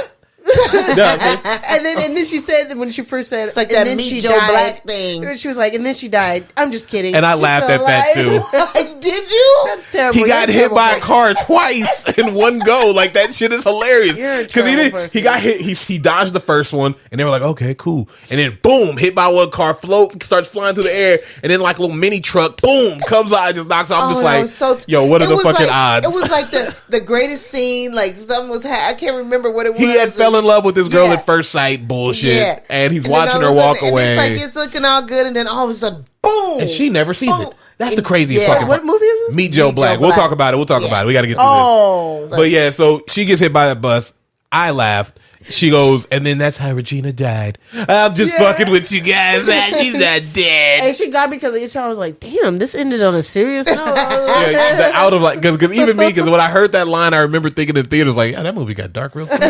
and then she said when she first said it's like and that then Meet she Joe died, Black thing. She was like, and then she died. I'm just kidding. And I She's laughed still at that alive. too. Did you? That's terrible. He got hit by a car twice in one go. Like that shit is hilarious. Because he got hit. He dodged the first one, and they were like, okay, cool. And then boom, hit by one car, starts flying through the air, and then like a little mini truck, boom, comes out and just knocks off. I'm just like, yo, what are the fucking odds? It was like the greatest scene. Like something was. I can't remember what it was. He had fell in love with this girl at first sight. Bullshit. And he's watching her walk away. And it's looking all good, and then all of a sudden, boom! And she never sees it. That's the craziest fucking part. What movie is this? Meet Joe Black. We'll talk about it. We got to get through this. But yeah, so she gets hit by that bus. I laughed. She goes, and then that's how Regina died. I'm just fucking with you guys. She's not dead. And she got me because I was like, damn, this ended on a serious note. Out of like, because even me, because when I heard that line, I remember thinking in theaters, like, that movie got dark real quick. I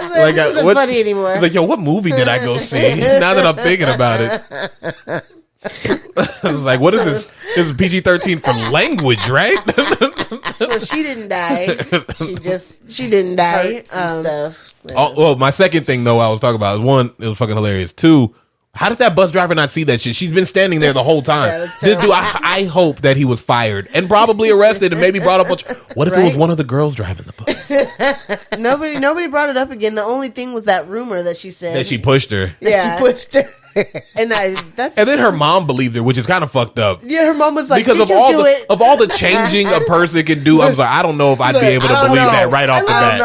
was like, this isn't funny anymore. I was like, yo, what movie did I go see? Now that I'm thinking about it. I was like, what is this? This is PG-13 for language, right? So she didn't die. She didn't die. Some stuff. Well, my second thing though I was talking about is one, it was fucking hilarious. Two, how did that bus driver not see that shit? She's been standing there the whole time. This dude, I hope that he was fired and probably arrested and maybe brought up. What if it was one of the girls driving the bus? Nobody brought it up again. The only thing was that rumor that she said that she pushed her. Yeah, she pushed her. And then her mom believed her, which is kind of fucked up. Yeah, her mom was like, because of all the changing a person can do, I was like, I don't know if I'd be able to believe that right off the bat.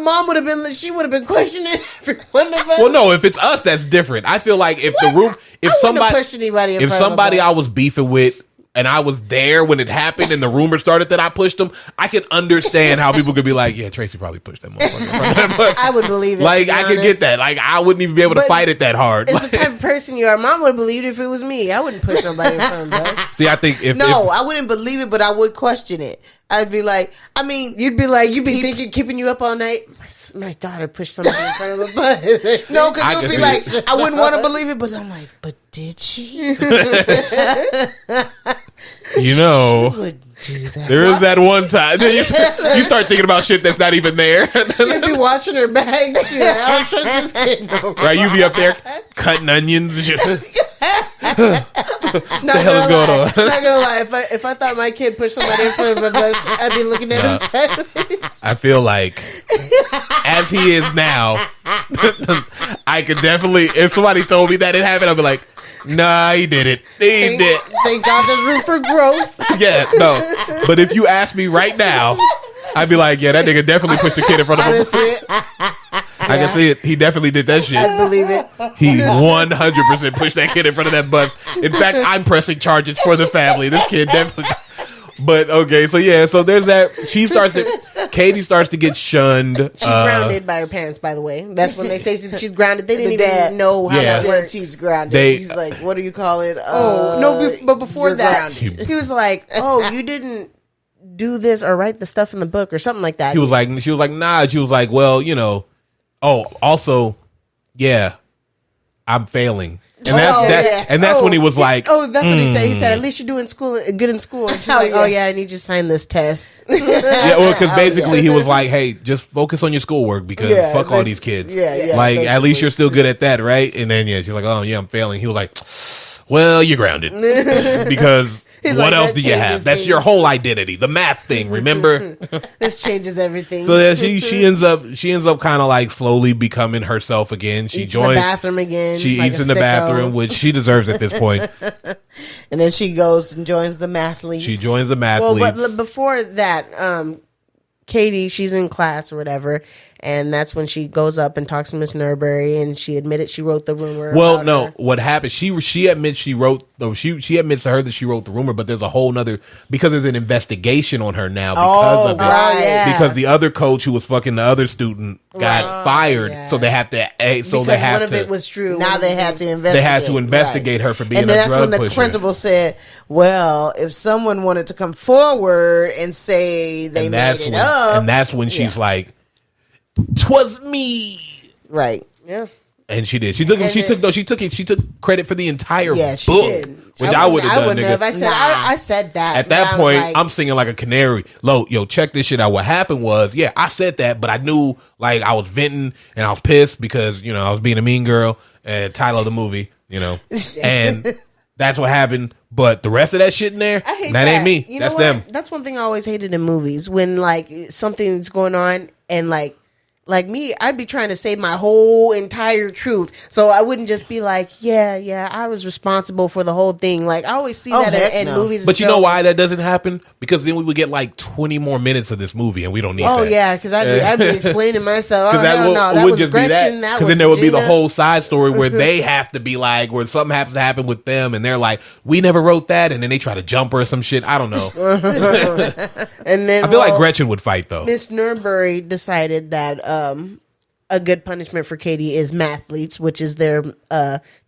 Mom would have been. She would have been questioning every one of us. Well, no, if it's us, that's different. I feel like if somebody I was beefing with, and I was there when it happened and the rumor started that I pushed him, I can understand how people could be like, yeah, Tracy probably pushed that motherfucker. I would believe it. Like, I could get that. Like, I wouldn't even be able to fight it that hard. It's the type of person you are. Mom would have believed it if it was me. I wouldn't push nobody in front of us. See, I think I wouldn't believe it, but I would question it. I'd be like, you'd be thinking, keeping you up all night. My daughter pushed somebody in front of a bus. No, because it would be like, I wouldn't want to believe it, but I'm like, but did she? You know, she would do that. There is that one time you start thinking about shit that's not even there. She'd be watching her bags. I don't trust this kid no more. Right, you be up there cutting onions. What the hell is going on? Not gonna lie, if I thought my kid pushed somebody in front of a bus, I'd be looking at him sideways. I feel like, as he is now, I could definitely, if somebody told me that it happened, I'd be like, nah, he did it. He did. Thank God there's room for growth. Yeah, no. But if you ask me right now, I'd be like, yeah, that nigga definitely pushed the kid in front of him. I can see it. He definitely did that shit. I believe it. He 100% pushed that kid in front of that bus. In fact, I'm pressing charges for the family. This kid definitely. But okay, so yeah, so there's that. Katie starts to get shunned. She's grounded by her parents, by the way. That's when they say she's grounded. They didn't even know how that works. She's grounded. He's like, what do you call it? But before that, grounded. He was like, oh, you didn't do this or write the stuff in the book or something like that. She was like, nah. She was like, well, also, yeah, I'm failing. And that's when he was like, "Oh, that's what he said." He said, "At least you're doing good in school." And she's like, "Oh yeah, I need you to sign this test." Yeah, well, because basically he was like, "Hey, just focus on your schoolwork because fuck all these kids. Like at least you're still good at that, right?" And then she's like, "Oh yeah, I'm failing." He was like, "Well, you're grounded because." What else do you have? That's your whole identity. The math thing, remember? This changes everything. So she ends up kind of like slowly becoming herself again. She joins the bathroom again. She eats in the bathroom, which she deserves at this point. And then she goes and joins the mathletes. She joins the mathletes. Well, but before that, Katie, she's in class or whatever, and that's when she goes up and talks to Miss Nurbury, and she admitted she wrote the rumor. Well, no, what happened? She admits she wrote. Though she admits to her that she wrote the rumor, but there's a whole nother because there's an investigation on her now because of it. Right. Because the other coach who was fucking the other student got fired, so they have to. One of it was true. Now they had to investigate. They had to investigate her for being a drug pusher. And then that's when the principal said, "Well, if someone wanted to come forward and say they made it up," and that's when she's like, "'Twas me." Right. Yeah. And she did. She took credit for the entire book, did. which I would have done. Nigga. I said that. At that point, I'm singing like a canary. Yo, check this shit out. What happened was, I said that, but I knew like I was venting and I was pissed because I was being a mean girl. Title of the movie, and that's what happened. But the rest of that shit in there, that ain't me. That's them. That's one thing I always hated in movies when like something's going on and like me, I'd be trying to say my whole entire truth. So I wouldn't just be like, yeah, I was responsible for the whole thing. Like, I always see that in movies. But you know why that doesn't happen? Because then we would get like 20 more minutes of this movie and we don't need that. Oh, yeah, because I'd be explaining myself. Oh, that was just Gretchen. Because then there would be the whole side story where they have to be like, where something happens to happen with them and they're like, we never wrote that. And then they try to jump her or some shit. I don't know. And then I feel like Gretchen would fight though. Miss Nurbury decided that a good punishment for Katie is mathletes, which is their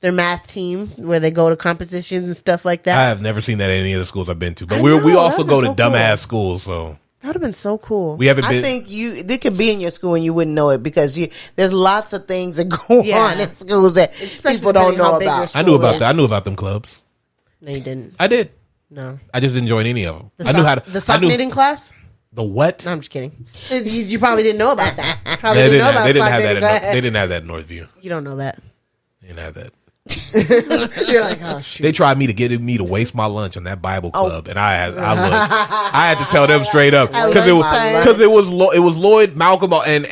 math team where they go to competitions and stuff like that. I have never seen that at any of the schools I've been to, but we also go to dumbass schools, so that would have been so cool. We haven't been. I think they could be in your school and you wouldn't know it because there's lots of things that go on in schools that people don't know about. I knew about that. I knew about them clubs. No, you didn't. I did. No, I just didn't join any of them. I knew how to. The sock knitting class. The what? No, I'm just kidding. You probably didn't know about that. They didn't have that in Northview. You don't know that. They didn't have that. You're like, oh shoot. They tried me to get me to waste my lunch on that Bible club, and I had to tell them straight up because it was Lloyd, Malcolm, and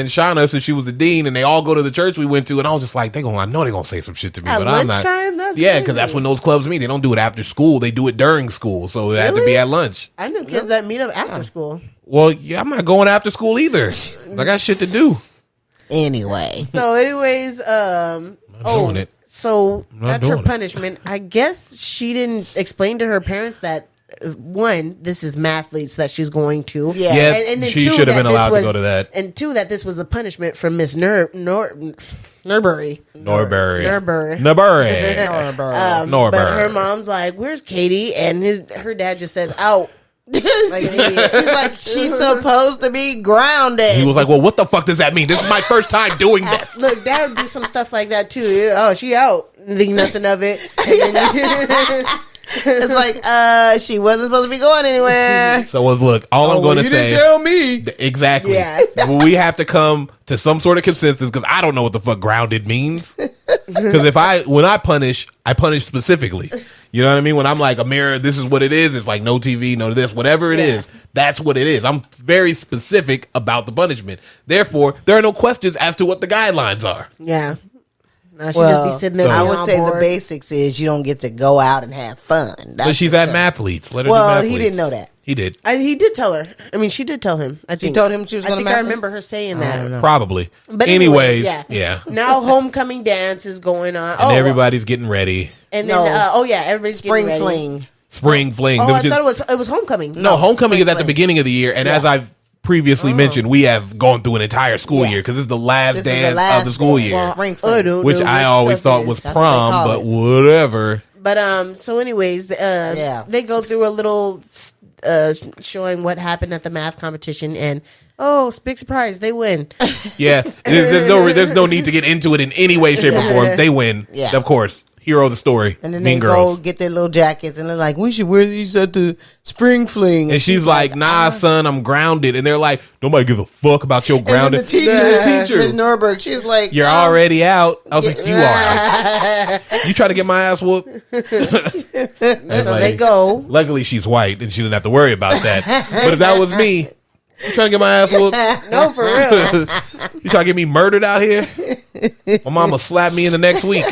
Shauna, since she was the dean, and they all go to the church we went to, and I was just like, I know they're gonna say some shit to me, but I'm not. That's because that's when those clubs meet. They don't do it after school; they do it during school, so it had to be at lunch. I knew kids that meet up after school. Well, I'm not going after school either. I got shit to do. Anyway. So, anyways, doing it. So that's her punishment. I guess she didn't explain to her parents that one, this is mathletes that she's going to. Yeah, and then she should have been allowed to go to that. And two, that this was the punishment from Miss Nurbury. But her mom's like, "Where's Katie?" And her dad just says, "Out." Like she's like, she's supposed to be grounded. He was like, well, what the fuck does that mean? This is my first time doing this. Look, dad would do some stuff like that too. Oh, she out. Think nothing of it. It's like, she wasn't supposed to be going anywhere. So look, all I'm going to say. You didn't tell me. Exactly. Yeah. We have to come to some sort of consensus because I don't know what the fuck grounded means. Because when I punish specifically. You know what I mean? When I'm like, a mirror, this is what it is. It's like no TV, no this, whatever it is. That's what it is. I'm very specific about the punishment. Therefore, there are no questions as to what the guidelines are. Yeah. She just be sitting there. I would say the basics is you don't get to go out and have fun. But she's at mathletes. Let her do mathletes. He didn't know that. He did. He did tell her. I mean, she did tell him. I think she told him she was going to. I remember her saying that. Probably. But anyways, yeah. Now homecoming dance is going on, and everybody's getting ready. And then, everybody's spring getting ready. fling. Spring fling. Oh, I thought it was homecoming. No, homecoming is at the beginning of the year, and as I've previously mentioned, we have gone through an entire school year because this is the last dance of the school year, which I always thought was prom, but whatever. But so, anyways, they go through a little showing what happened at the math competition, and big surprise, they win. Yeah, there's no need to get into it in any way, shape, or form. They win, of course. Hero of the story. And then Mean they Girls. go get their little jackets and they're like, we should wear these at the spring fling. And she's like, nah, son, I'm grounded. And they're like, nobody gives a fuck about your grounded. And then the teacher, Ms. Norberg, she's like, you're already out. I was like, you are. You try to get my ass whooped? So they go. Luckily, she's white and she didn't have to worry about that. But if that was me, you trying to get my ass whooped? No, for real. You trying to get me murdered out here? My mama slapped me in the next week.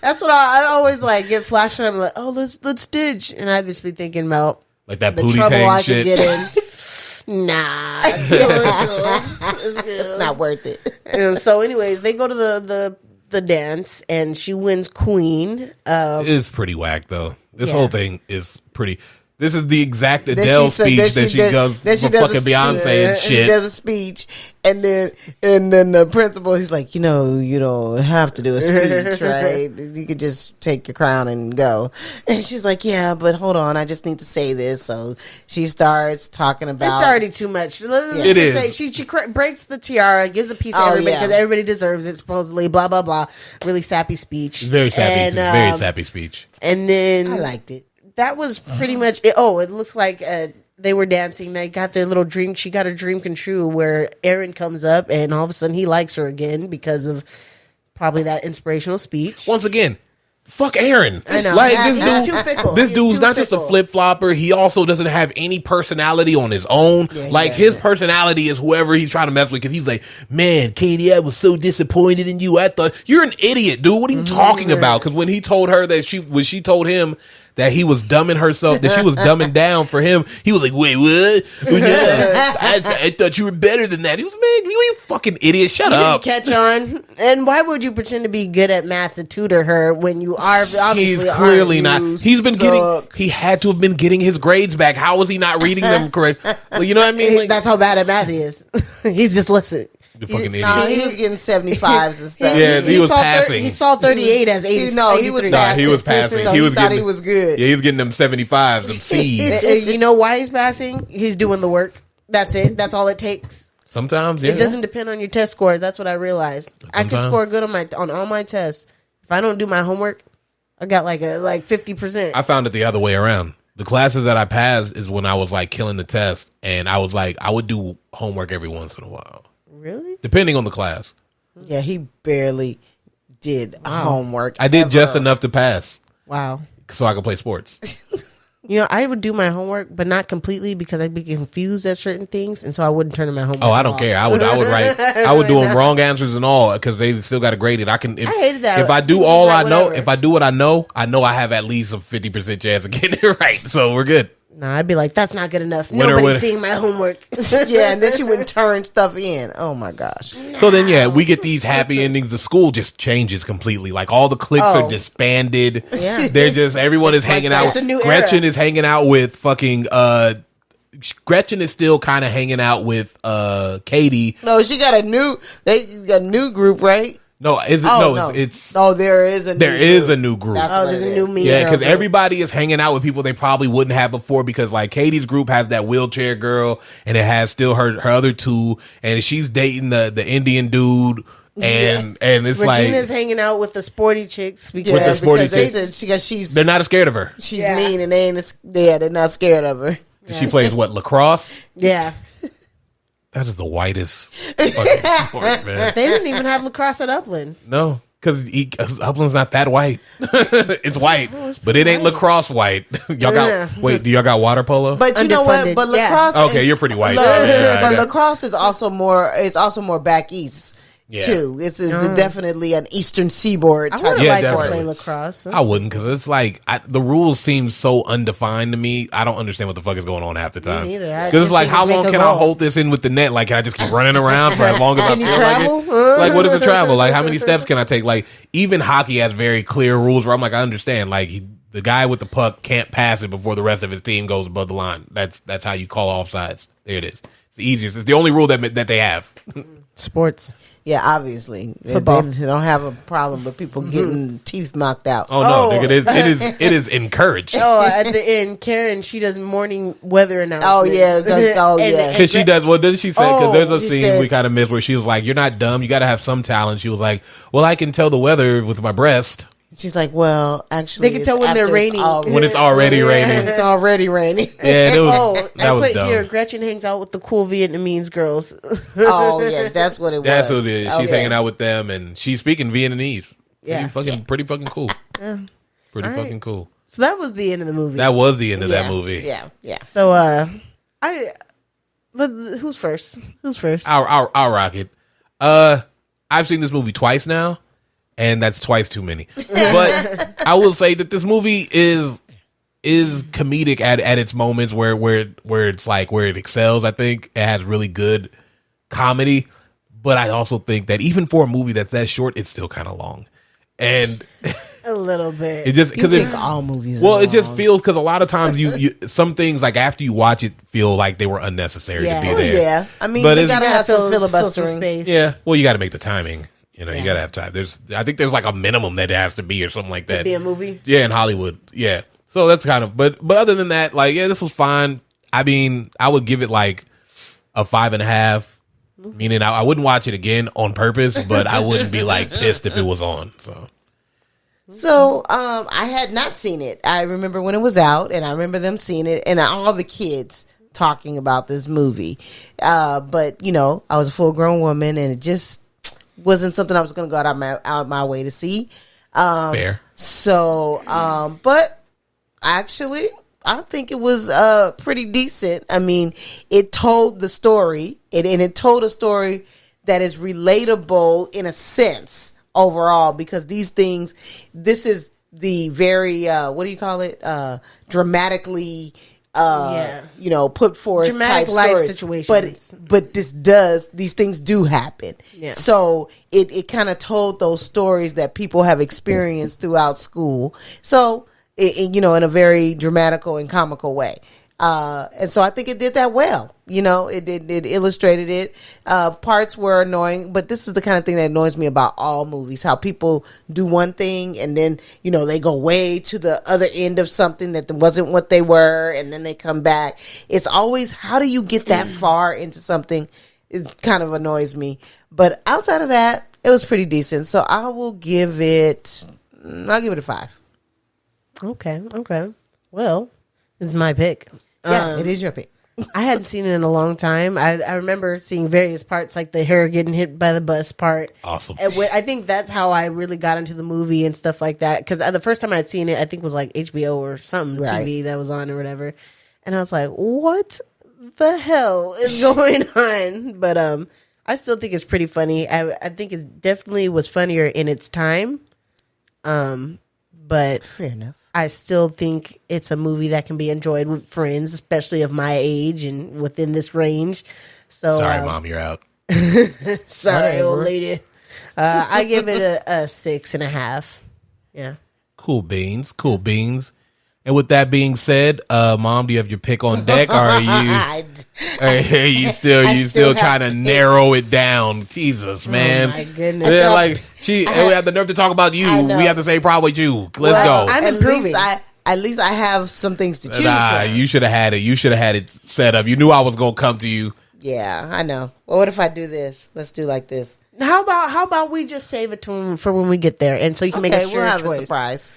That's what I always like. Get flashed and I'm like, oh, let's ditch. And I just be thinking about Like that the booty trouble tang I shit. could get in. Nah, it's good. It's good. it's not worth it. And so, anyways, they go to the dance, and she wins queen. It is pretty whack though. This Yeah. whole thing is pretty. This is the exact Adele speech that she does for fucking Beyonce and shit. She does a speech, and then the principal, he's like, you don't have to do a speech, right? You could just take your crown and go. And she's like, yeah, but hold on, I just need to say this. So she starts talking about. It's already too much. Let's It just is. say she breaks the tiara, gives a piece to everybody because everybody deserves it, supposedly. Blah blah blah. Really sappy speech. Very sappy. And, very sappy speech. And then I liked it. that was pretty much it. Oh, it looks like they were dancing. They got their little dream. She got a dream come true where Aaron comes up and all of a sudden he likes her again because of probably that inspirational speech. Once again, fuck Aaron. I know. Like He's this too dude. fickle. This He's dude's too not just a fickle. flip flopper. He also doesn't have any personality on his own. His personality is whoever he's trying to mess with. Because he's like, man, Katie, I was so disappointed in you. I thought you're an idiot, dude. What are you talking about? Because when he told her that she told him that he was dumbing herself, that she was dumbing down for him, he was like, wait, what? I thought you were better than that. He was, man, you fucking idiot. Shut up. Catch on. And why would you pretend to be good at math to tutor her when you are obviously He's clearly not. You He's been suck. he had to have been getting his grades back. How was he not reading them correct? Well, you know what I mean? Like, That's how bad at math he is. He's just listen. the fucking idiot. Nah, he was getting 75s and stuff. Yeah, he was saw passing. He saw 38 as 80. He was 83. passing. he was passing. So He he, was thought getting- he was good. Yeah, he was getting them 75s, them C's. You know why he's passing? He's doing the work. That's it. That's all it takes. Sometimes, yeah. It doesn't depend on your test scores. That's what I realized. I can Sometimes. score good on all my tests. If I don't do my homework, I got like 50%. I found it the other way around. The classes that I passed is when I was like killing the test, and I was like, I would do homework every once in a while, Really? depending on the class. Yeah, he barely did homework. I did just ever. enough to pass, Wow. so I could play sports. You know, I would do my homework, but not completely because I'd be confused at certain things, and so I wouldn't turn in my homework. Oh, I at don't all. care. I would write. I would do them wrong answers and all because they still got to grade it. I can. If, I hated that. If I do You can all write I know, whatever. if I do what I know I have at least a 50% chance of getting it right. So we're good. Nah, I'd be like, that's not good enough. Winner, Nobody's winner. seeing my homework. Yeah, and then she wouldn't turn stuff in. Oh my gosh. So then, yeah, we get these happy endings. The school just changes completely. Like all the cliques are Oh. disbanded. Yeah. They're just everyone Just is hanging like out. that. It's a new Gretchen era. is hanging out with fucking. Gretchen is still kind of hanging out with Katie. No, she got a new group, right? No, is it? Oh, no, it's no, there is a there new is group. a new group. That's Oh, what there's it a new is. me. Yeah, girl because group. everybody is hanging out with people they probably wouldn't have before. Because like Katie's group has that wheelchair girl, and it has still her other two, and she's dating the Indian dude, and it's Regina's like hanging out with the sporty chicks because With the sporty because they chicks. said she's they're not scared of her. Yeah. mean and they ain't they're not scared of her. She plays what, lacrosse? yeah, That is the whitest fucking sport, man. they didn't even have lacrosse at Upland. No, because Upland's not that white. It's white, but it ain't white. lacrosse white. Y'all Yeah. got wait? Do y'all got water polo? But you know what? Underfunded, But yeah. lacrosse. Okay, you're pretty white. Look, Yeah, I but got- lacrosse is also more. It's also more back east Yeah. too. It's definitely an eastern seabord I type. would have Yeah, liked to definitely. play lacrosse. I wouldn't, because it's like the rules seem so undefined to me. I don't understand what the fuck is going on half the time. neither. I Because it's just like, think how make long a can I goal. hold this in with the net? Like, can I just keep running around for as long as I Can feel you travel? like it? Like, what is the travel? Like, how many steps can I take? Like, even hockey has very clear rules where I'm like, I understand. Like, the guy with the puck can't pass it before the rest of his team goes above the line. That's how you call offsides. There it is. It's the easiest. It's the only rule that they have. Sports. Yeah, obviously Football. they don't have a problem with people getting teeth knocked out. Oh no, Oh. nigga, it is encouraged. Oh, at the end, Karen, she does morning weather announcement. Oh, yeah. Oh, yeah. Because she does. Well, didn't she say? Because there's a she scene said- we kind of missed where she was like, "You're not dumb. You got to have some talent." She was like, "Well, I can tell the weather with my breast." She's like, well, actually, They can tell when they're raining. When it's already raining. It's already raining. Yeah, I was put dumb. here, Gretchen hangs out with the cool Vietnamese girls. Oh, yes, that's what it was. That's what it is. She's Okay. hanging out with them, and she's speaking Vietnamese. Yeah. Pretty fucking cool. Yeah. Pretty All right. fucking cool. So that was the end of the movie. That was the end of that movie. Yeah. So, who's first? I'll rock it. I've seen this movie twice now, and that's twice too many. But I will say that this movie is comedic at its moments where it's like where it excels. I think it has really good comedy, but I also think that even for a movie that's that short, it's still kind of long. And A little bit. it just You because think all movies well, are it just long. feels because a lot of times you some things like after you watch it feel like they were unnecessary Yeah. to be Oh, there. yeah. I mean, But they it's- gotta have some filibustering. space. Yeah, well, you got to make the timing. You know, you Yeah. got to have time. I think there's like a minimum that it has to be or something like that. Be a movie. Yeah, in Hollywood. Yeah. So that's kind of, but other than that, like, yeah, this was fine. I mean, I would give it like a 5.5. Meaning I wouldn't watch it again on purpose, but I wouldn't be like pissed if it was on. So, I had not seen it. I remember when it was out, and I remember them seeing it, and all the kids talking about this movie. But you know, I was a full grown woman, and it just wasn't something I was going to go out my way to see. Fair. So, but actually, I think it was pretty decent. I mean, it told the story, and it told a story that is relatable in a sense overall, because this is the very what do you call it? Dramatically put forth Dramatic type life story. situations. But these things do happen. Yeah. So it kind of told those stories that people have experienced throughout school. So in a very dramatical and comical way. And so I think it did that well. You know, it illustrated it. Parts were annoying, but this is the kind of thing that annoys me about all movies, how people do one thing and then, they go way to the other end of something that wasn't what they were, and then they come back. It's always, how do you get that far into something? It kind of annoys me. But outside of that, it was pretty decent. So I'll give it a 5. Okay. Well, it's my pick. Yeah, it is your pick. I hadn't seen it in a long time. I remember seeing various parts, like the hair getting hit by the bus part. Awesome. And I think that's how I really got into the movie and stuff like that. Because the first time I'd seen it, I think it was like HBO or something TV that was on or whatever. And I was like, what the hell is going on? But I still think it's pretty funny. I think it definitely was funnier in its time. But Fair enough. I still think it's a movie that can be enjoyed with friends, especially of my age and within this range. So Sorry, Mom, you're out. sorry, old lady. I give it a 6.5. Yeah. Cool beans. And with that being said, Mom, do you have your pick on deck, or are you still trying to narrow it down? Jesus, man. Oh my goodness. Yeah, like we have the nerve to talk about you. We have the same problem with you. Let's go. I'm At improving. least I have some things to choose Nah, from. you should have had it. You should have had it set up. You knew I was gonna come to you. Yeah, I know. Well, what if I do this? Let's do like this. How about we just save it for when we get there, and so you can make a we'll sure have choice. a surprise.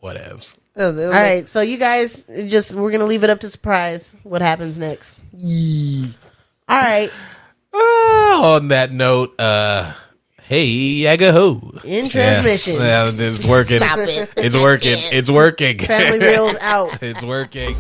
Whatevs. All All right, so you guys we're gonna leave it up to surprise what happens next. All right, On that note, hey, Yaga ho. in transmission. Yeah, it's working. Stop it. It's working. It's working. Family Reelz out. It's working.